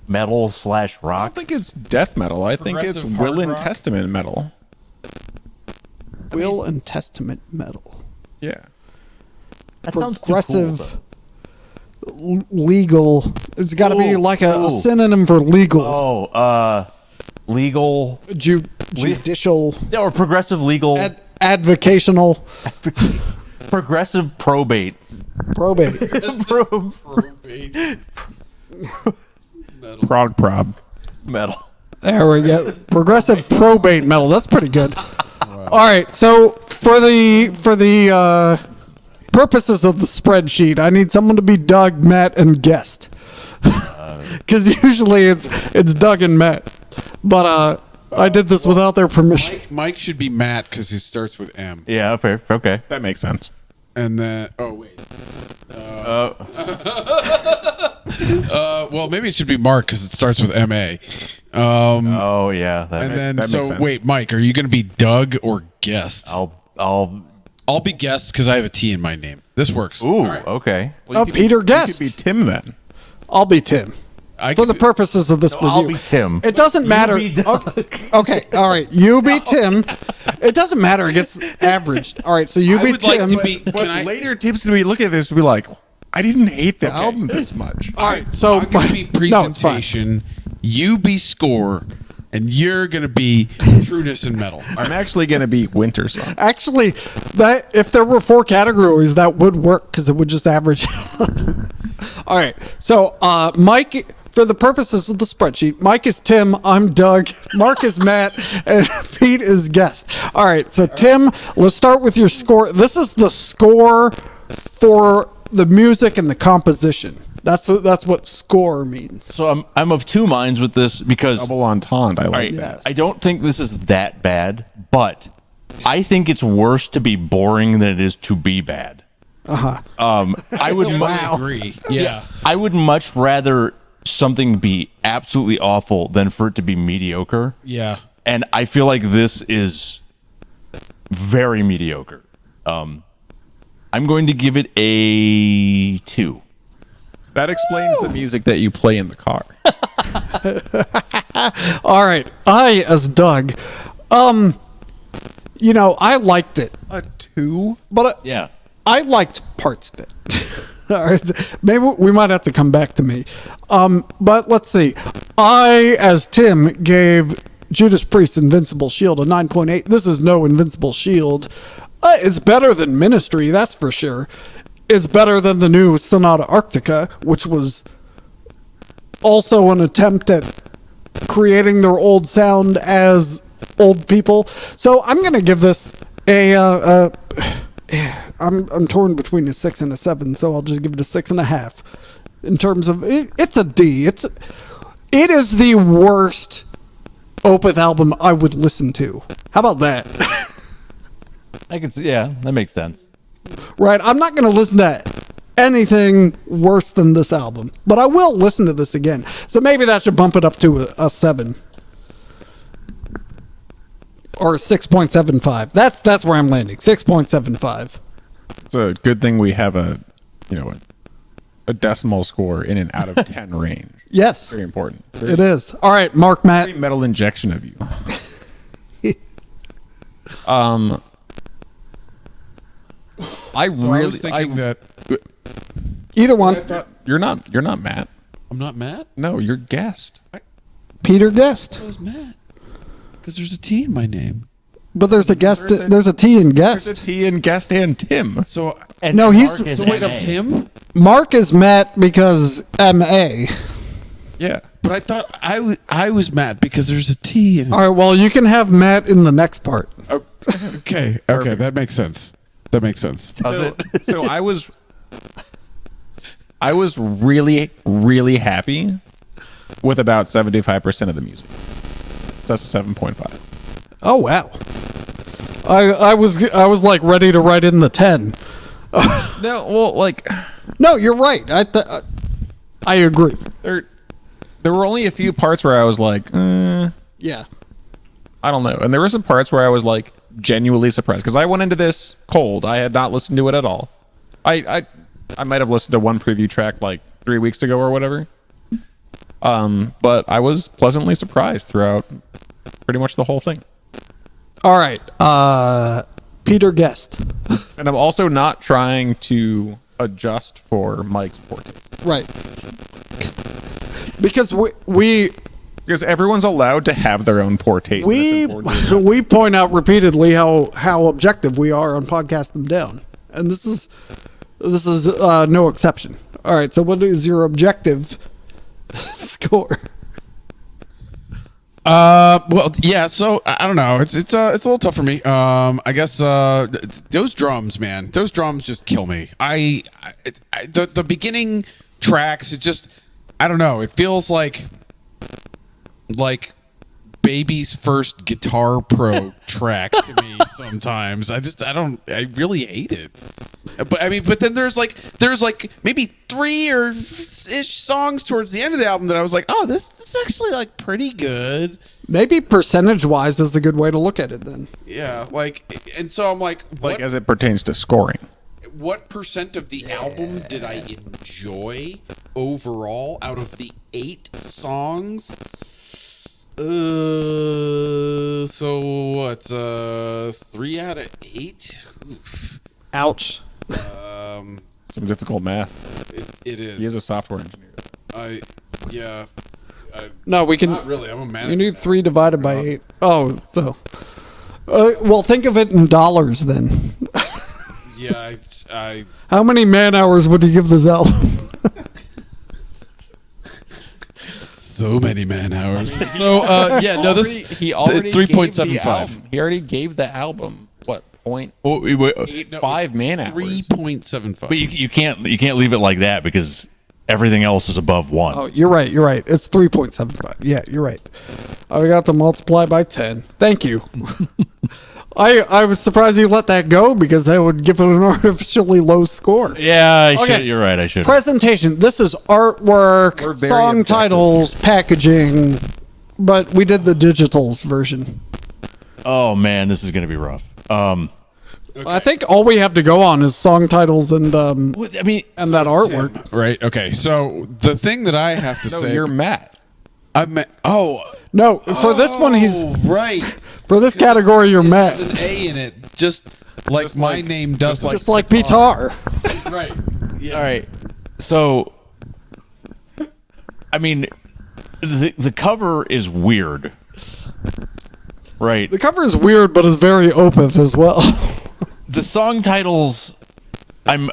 metal / I don't rock. think it's death metal. I think it's Progressive Will hard and rock? Testament metal. Will and Testament metal. Yeah. That sounds too cool, Progressive though. legal. It's got to be Ooh, like a ooh. synonym for legal. Legal. Judicial. Yeah, or progressive legal. Advocational. Progressive probate. Probate. Prob. Metal. There we go. Progressive probate metal. That's pretty good. All right. So for the purposes of the spreadsheet, I need someone to be Doug, Matt, and guest. Because usually it's Doug and Matt, but I did this without their permission. Mike should be Matt because he starts with M. Yeah, fair. Okay. That makes sense. And then, oh wait. Well, maybe it should be Mark because it starts with M-A. Oh yeah. That And makes- then, that so makes sense. wait, Mike, are you going to be Doug or guest? I'll. Be guest because I have a T in my name. This works. Ooh. All right. Okay. Peter Guest. You could be Tim then. I'll be Tim. I For the could- purposes of this review. I'll be Tim. It doesn't matter. be Doug. Okay, all right. You be Tim. It doesn't matter. It gets averaged. All right, so you I be would Tim. like to be. But Can I, later, Tim's going to be looking at this and be like, I didn't hate the album this much. all right, so I'm going to be no, it's fine. presentation. You be score, and you're going to be trueness and metal. I'm actually going to be Winter Song. Actually, that if there were 4 categories, that would work because it would just average. All right, so Mike. For the purposes of the spreadsheet, Mike is Tim, I'm Doug, Mark is Matt, and Pete is guest. All right, so Tim, let's start with your score. This is the score for the music and the composition. That's what score means. So I'm of two minds with this because Double entendre. I like all right, Yes. I don't think this is that bad, but I think it's worse to be boring than it is to be bad. I would I agree. Yeah. I would much rather something be absolutely awful than for it to be mediocre. Yeah. And I feel like this is very mediocre. I'm going to give it a 2. That explains the music that you play in the car. All right, I as Doug, I liked it, A 2? but Yeah. I liked parts of it. All right, maybe we might have to come back to me. But let's see. I, as Tim, gave Judas Priest's Invincible Shield a 9.8. This is no Invincible Shield. It's better than Ministry, that's for sure. It's better than the new Sonata Arctica, which was also an attempt at creating their old sound as old people. So I'm going to give this I'm torn between a 6 and a 7, so I'll just give it a 6.5. In terms of it's a D. It is the worst Opeth album I would listen to. How about that? I could see, yeah, that makes sense. Right? I'm not going to listen to anything worse than this album, but I will listen to this again. So maybe that should bump it up to a 7. Or a 6.75. That's where I'm landing. 6.75. It's a good thing we have a decimal score in an out of 10 range. Yes, Very important. it is. All right, Mark, Matt. Very metal injection of you. I was thinking that Either one. you're not Matt. I'm not Matt. No, you're guest. Peter Guest. I was Matt because there's a T in my name. But there's a guest. There's a T in There's a guest. T in guest and Tim. So And No, he's- Mark is wait, I'm MA. Tim. Mark is Matt because M.A. Yeah. But I thought I was Matt because there's a T in it. All right, well, you can have Matt in the next part. Okay, that makes sense. That makes sense. So I was really, really happy with about 75% of the music. So that's a 7.5. Oh wow. I was like ready to write in the 10. No, well, like No, you're right. I agree. there were only a few parts where I was like, Yeah. I don't know. And there were some parts where I was like genuinely surprised because I went into this cold. I had not listened to it at all. I might have listened to one preview track like 3 weeks ago or whatever. But I was pleasantly surprised throughout pretty much the whole thing. All right. Peter Guest. And I'm also not trying to adjust for Mike's poor taste. Right. Because we Because everyone's allowed to have their own poor taste. we point out repeatedly how objective we are on Podcast Them Down, and this is no exception. All right, so what is your objective score? Well, yeah. So I don't know. It's a little tough for me. I guess those drums, man. Those drums just kill me. The beginning tracks. It just, I don't know. It feels like Baby's first Guitar Pro track to me sometimes. I really hate it. But then there's maybe 3 or ish songs towards the end of the album that I was like, oh, this is actually like pretty good. Maybe percentage-wise is a good way to look at it then. Yeah, and so I'm like, Like as it pertains to scoring. what percent of the album did I enjoy overall out of the 8 songs? So what's 3 out of 8? Oof. Ouch. Some difficult math. It is. He is a software engineer. No, we can. Not really. I'm a man. You need 3 divided by 8. Oh, so. Well, think of it in dollars then. Yeah, I How many man hours would you give this album? so many man hours. So yeah, no, He already 3.75. He already gave the album what point Oh, 5 man hours. 3.75. but you can't leave it like that because everything else is above 1. Oh, you're right. You're right. It's 3.75. Yeah, you're right. I got to multiply by 10. Thank you. I was surprised you let that go because that would give it an artificially low score. Yeah, Okay. You're right. I should. Presentation. This is artwork, We're very song objective. titles, packaging, but we did the digitals version. Oh man, this is gonna be rough. I think all we have to go on is song titles and I mean, and that artwork. Right. Okay. So the thing that I have to No, say, you're Matt. No, for this one he's right. for this category you're There's Matt. an A in it, just like my name does. Just like Pitar. Right. Yeah. all right. So, I mean, the cover is weird, right? The cover is weird, but it's very OPETH as well. The song titles, I'm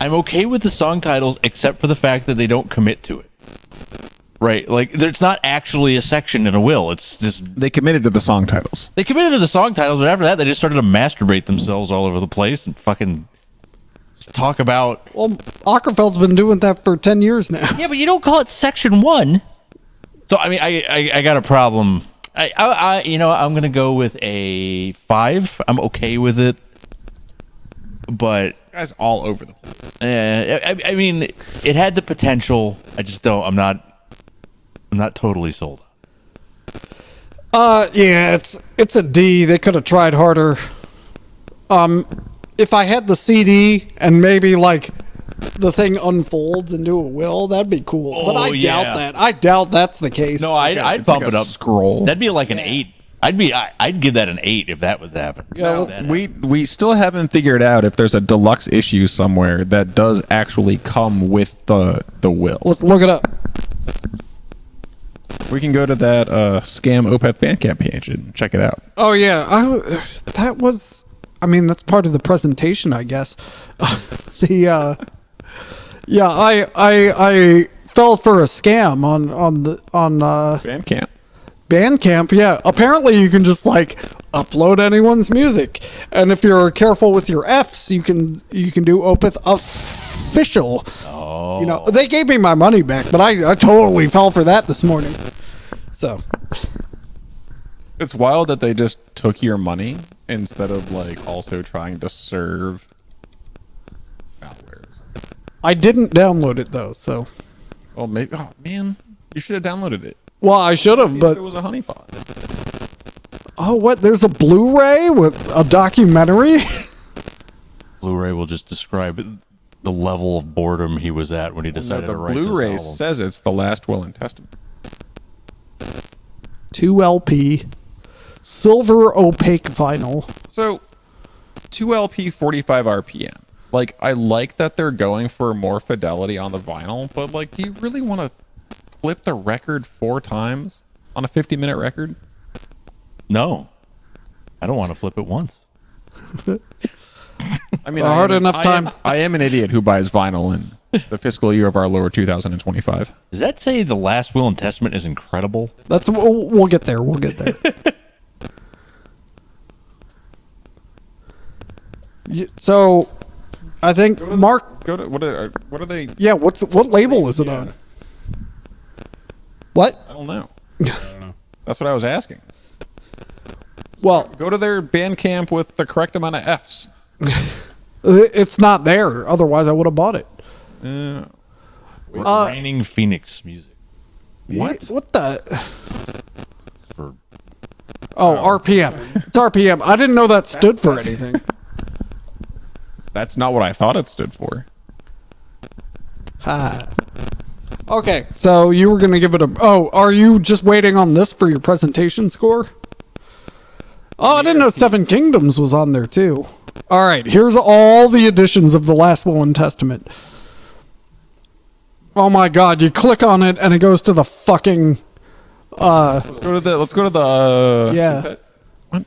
okay with the song titles except for the fact that they don't commit to it. Right, like there's not actually a section in a will. It's just They committed to the song titles. they committed to the song titles, but after that, they just started to masturbate themselves all over the place and fucking just talk about. Well, Ockerfeld's been doing that for 10 years now. Yeah, but you don't call it section 1. So I mean, I got a problem. I I'm gonna go with a 5. I'm okay with it, but Guys all over the place. I mean, it had the potential. I just don't. I'm not totally sold. Yeah, it's a D. They could have tried harder. If I had the CD and maybe like the thing unfolds into a will, that'd be cool. But I doubt that. I doubt that's the case. No, I'd It's bump like a it up. scroll. That'd be like an 8. I'd give that an 8 if that was to happen. Yeah, let's- We still haven't figured out if there's a deluxe issue somewhere that does actually come with the will. let's look it up. We can go to that scam OPETH Bandcamp page and check it out. Oh yeah, that was. I mean, that's part of the presentation, I guess. Yeah, I fell for a scam on Bandcamp. Bandcamp. Yeah, apparently you can just like upload anyone's music, and if you're careful with your F's, you can do Opeth official. Oh, you know, they gave me my money back, but I totally fell for that this morning. So It's wild that they just took your money instead of like also trying to serve malwares. I didn't download it though. So Well, maybe. Oh man, you should have downloaded it. well, I should have, See if but it was a honeypot. oh, what? There's a Blu-ray with a documentary. Blu-ray will just describe the level of boredom he was at when he decided The to write Blu-ray this album. says it's the last will and testament. 2 LP, silver opaque vinyl. So, 2 LP, 45 RPM. Like, I like that they're going for more fidelity on the vinyl, but like, do you really want to flip the record 4 times on a 50-minute record? No, I don't want to flip it once. I mean, Hard enough time. I am an idiot who buys vinyl in the fiscal year of our Lord 2025. Does that say the last will and testament is incredible? That's we'll get there. We'll get there. So, I think Mark. Go to what are they? Yeah, what label is it on? What? I don't know. That's what I was asking. Well, Go to their Bandcamp with the correct amount of Fs. it's not there. Otherwise, I would have bought it. Raining Phoenix music. What? What the? For Oh, RPM. It's RPM. I didn't know that stood for anything. That's not what I thought it stood for. Ha. Okay, so you were going to give it a... Oh, are you just waiting on this for your presentation score? Oh, I didn't know Seven Kingdoms was on there, too. All right, here's all the editions of The Last Will and Testament. Oh, my God, you click on it, and it goes to the fucking... Let's go to the. Yeah. Is that- what?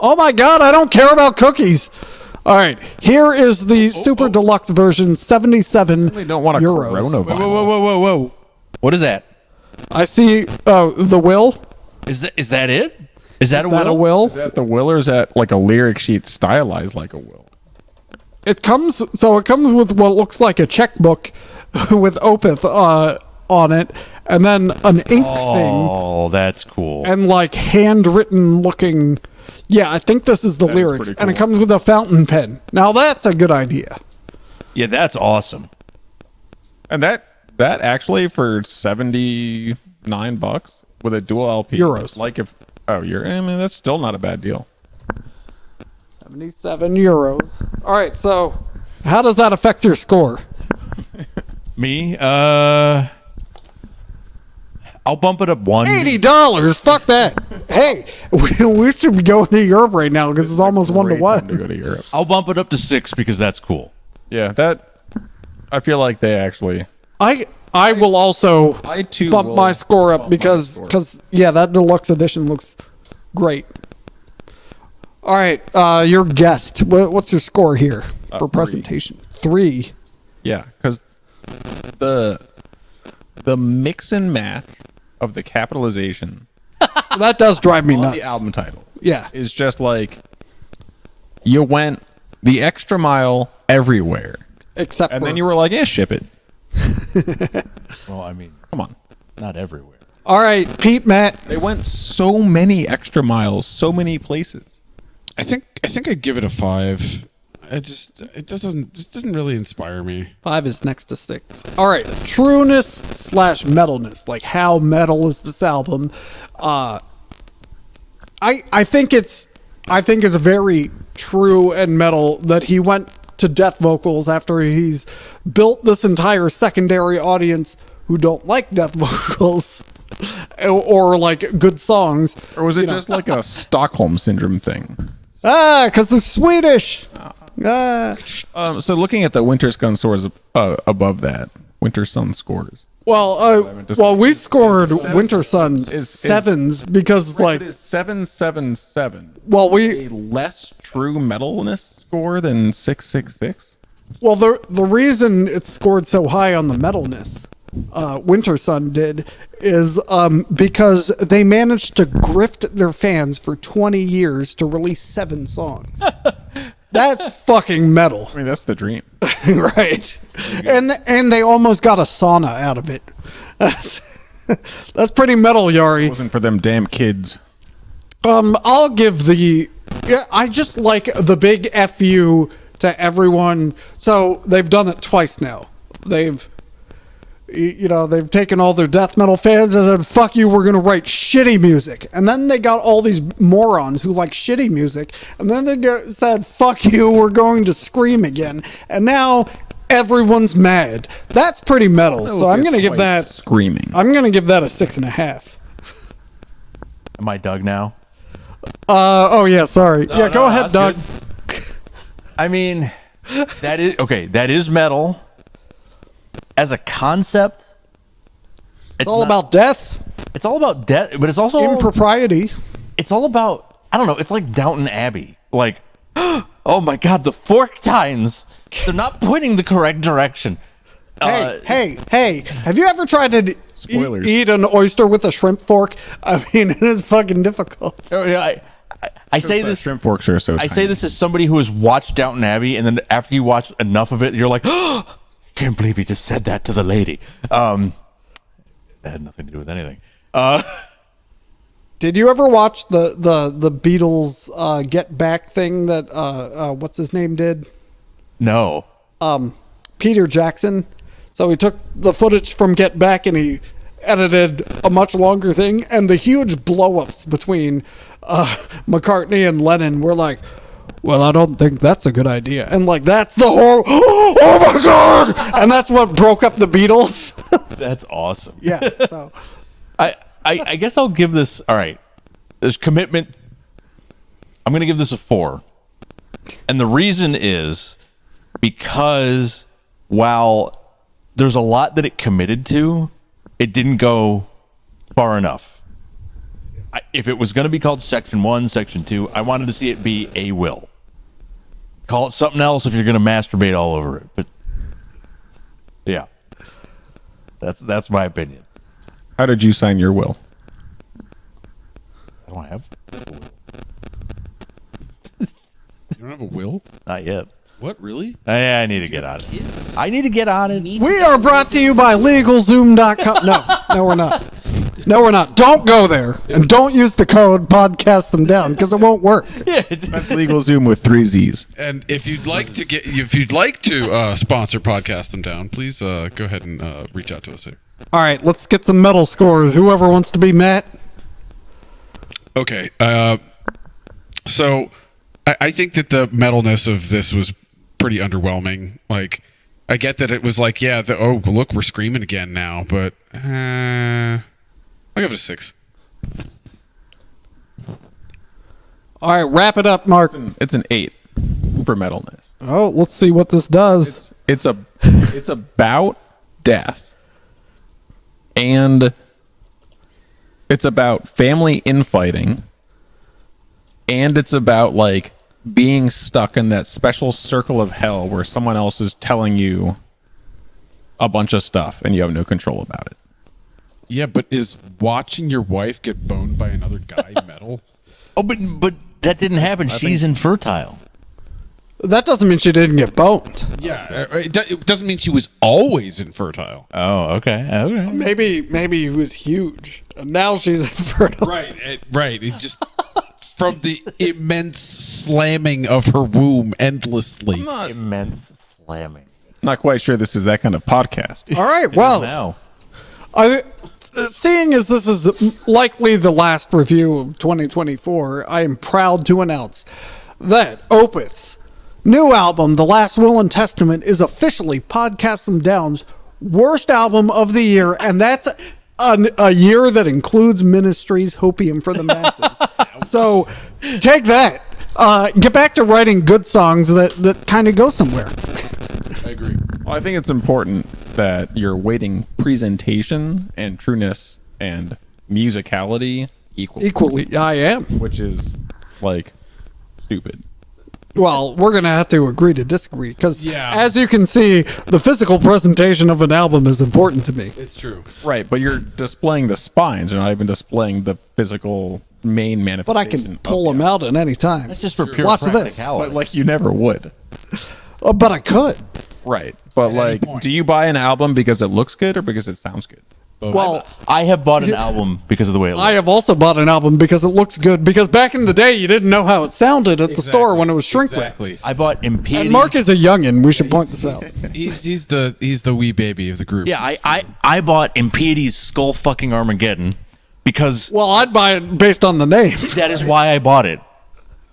Oh, my God, I don't care about cookies. All right, here is the super deluxe version, 77 They don't want a euros. Corona whoa, vinyl. whoa, whoa, whoa, whoa! What is that? I see... Oh, the will? Is that it? Is that Is a that will? a will? Is that the will or is that like a lyric sheet stylized like a will? It comes with what looks like a checkbook with Opeth on it, and then an ink thing, Oh, that's cool. and like handwritten looking. Yeah, I think this is the That is lyrics, pretty and it cool. comes with a fountain pen. Now that's a good idea. Yeah, that's awesome. And that actually for $79 with a dual LP Euros. Like if you're I mean that's still not a bad deal. 77 euros. All right, so how does that affect your score? Me, I'll bump it up one. $80. Fuck that. Hey, we should be going to Europe right now because it's almost one to Great time to one. go to Europe. I'll bump it up to 6 because that's cool. Yeah, that I feel like they actually I will also I too bump will my score up bump my because score. yeah, that deluxe edition looks great. All right, your guest. What's your score here for 3. presentation? 3. Yeah, because the mix and match of the capitalization That does drive me on nuts. the album title Yeah, is just like you went the extra mile everywhere, except and for, then you were like, "Yeah, ship it." Well, I mean, Come on. not everywhere. All right, Pete, Matt. They went so many extra miles, so many places. I think I'd give it a 5. It doesn't really inspire me. 5 is next to 6. All right, trueness / metalness. Like how metal is this album? I think it's very true and metal that he went to death vocals after he's built this entire secondary audience who don't like death vocals or like good songs. Or was it just like a Stockholm syndrome thing? Because they're Swedish. So looking at the Winter Sun scores above that, Winter Sun scores. Well, we scored Winter Sun 7s because like It is 777. well we A less true metalness score than 666. Well, the reason it scored so high on the metalness, Winter Sun did, is because they managed to grift their fans for 20 years to release 7 songs. That's fucking metal. I mean, that's the dream. Right. And they almost got a sauna out of it. That's pretty metal, Yari. It wasn't for them damn kids. I'll give I just like the big FU to everyone. So they've done it twice now. They've taken all their death metal fans and said, fuck you, we're going to write shitty music. And then they got all these morons who like shitty music. And then they said, fuck you, we're going to scream again. And now everyone's mad. That's pretty metal. So I'm going to give that screaming. I'm going to give that a 6.5. Am I Doug now? Oh yeah, sorry. Go ahead, Doug. Good. I mean, that is metal. As a concept, It's all about death, It's all about death, but it's also impropriety. It's all about, I don't know, it's like Downton Abbey. Like, oh my God, the fork tines. They're not pointing the correct direction. Hey, have you ever tried to Spoilers. eat an oyster with a shrimp fork? I mean, it is fucking difficult. I say this. Shrimp forks are so I tiny. say this as somebody who has watched Downton Abbey, and then after you watch enough of it, you're like, oh, can't believe he just said that to the lady. That had nothing to do with anything. Did you ever watch the Beatles Get Back thing that what's his name did? No. Peter Jackson. So he took the footage from Get Back and he edited a much longer thing, and the huge blow-ups between McCartney and Lennon were like, well, I don't think that's a good idea. And like, that's the whole, oh my God! And that's what broke up the Beatles. That's awesome. Yeah, so. I guess I'll give this, all right, there's commitment. I'm going to give this a 4. And the reason is because while there's a lot that it committed to, it didn't go far enough. If it was going to be called Section 1, Section 2, I wanted to see it be a will. Call it something else if you're going to masturbate all over it. But yeah, that's my opinion. How did you sign your will? I don't have a will. You don't have a will? Not yet. What, really? I need to get on it. I need to get on it. We are brought to you by LegalZoom.com. No, we're not. No, we're not. Don't go there. And don't use the code podcast them down because it won't work. That's Legal Zoom with 3 Z's. And if you'd like to sponsor Podcast Them Down, please go ahead and reach out to us here. All right, let's get some metal scores. Whoever wants to be Matt. Okay. So I think that the metalness of this was pretty underwhelming. Like, I get that it was like, yeah, oh, look, we're screaming again now, but I'll give it a 6. All right, wrap it up, Mark. It's an 8 for metalness. Oh, let's see what this does. It's about death. And it's about family infighting. And it's about like being stuck in that special circle of hell where someone else is telling you a bunch of stuff and you have no control about it. Yeah, but is watching your wife get boned by another guy metal? Oh, but that didn't happen. She's infertile. That doesn't mean she didn't get boned. Yeah, it doesn't mean she was always infertile. Oh, okay. Maybe he was huge, and now she's infertile. Right. It just from the immense slamming of her womb endlessly. Immense slamming. Not quite sure this is that kind of podcast. All right, well, Now. Seeing as this is likely the last review of 2024, I am proud to announce that OPETH's new album, The Last Will and Testament, is officially Podcast Them Down's worst album of the year, and that's a year that includes Ministry's Hopium for the Masses. So take that. Get back to writing good songs that kind of go somewhere. I agree. Well, I think it's important that you're weighting presentation and trueness and musicality equally. Equally, I am. Which is like stupid. Well, we're going to have to agree to disagree because, Yeah. as you can see, the physical presentation of an album is important to me. It's true. Right, but you're displaying the spines. You're not even displaying the physical main manifestation. But I can of pull the them out at any time. That's just for pure Watch this. practicality. But like you never would. But I could. Right. But like, point. do you buy an album because it looks good or because it sounds good? Well, I have bought an album because of the way it looks. I have also bought an album because it looks good. Because back in the day, you didn't know how it sounded at the store when it was shrink wrapped. Exactly. I bought Impeding. And Mark is a youngin'. We should point this out. He's the wee baby of the group. Yeah, I bought Impedi's Skull Fucking Armageddon because Well, I'd buy it based on the name. that is why I bought it.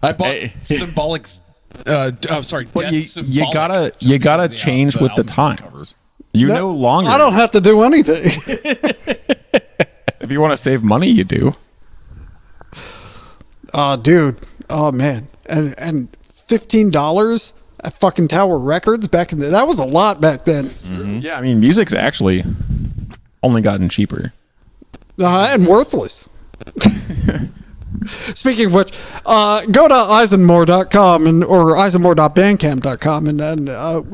I bought Hey. symbolic. Sorry, But Death you Symbolic, gotta just because of change with the album cover. times. You no longer. I don't have to do anything. If you want to save money, you do. Dude. Oh, man. And $15 at fucking Tower Records back in that was a lot back then. Yeah, I mean, music's actually only gotten cheaper. And worthless. Speaking of which, go to eisenmore.com or eisenmore.bandcamp.com and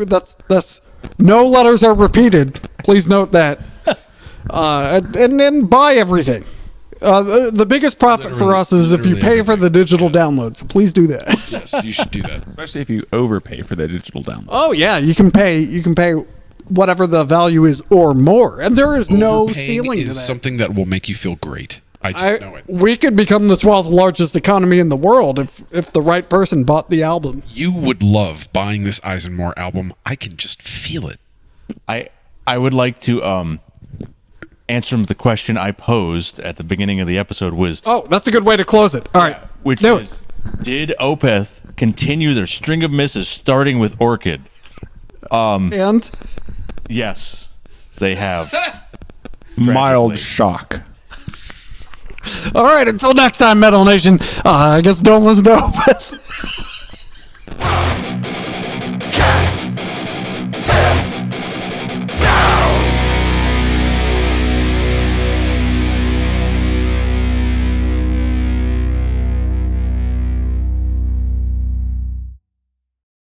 that's no letters are repeated. Please note that. And then buy everything. The biggest profit for us is if you pay for the digital download. So please do that. Yes, you should do that. Especially if you overpay for the digital download. Oh yeah, you can pay whatever the value is or more, and there is no Overpaying ceiling to is that. something that will make you feel great. I just know it. We could become the 12th largest economy in the world if the right person bought the album. You would love buying this Eisenmore album. I can just feel it. I would like to answer the question I posed at the beginning of the episode was Oh, that's a good way to close it. All right, which do is did Opeth continue their string of misses starting with Orchid? And Yes, they have. Mild Tragically. shock. all right, until next time, Metal Nation. I guess don't listen to Opeth.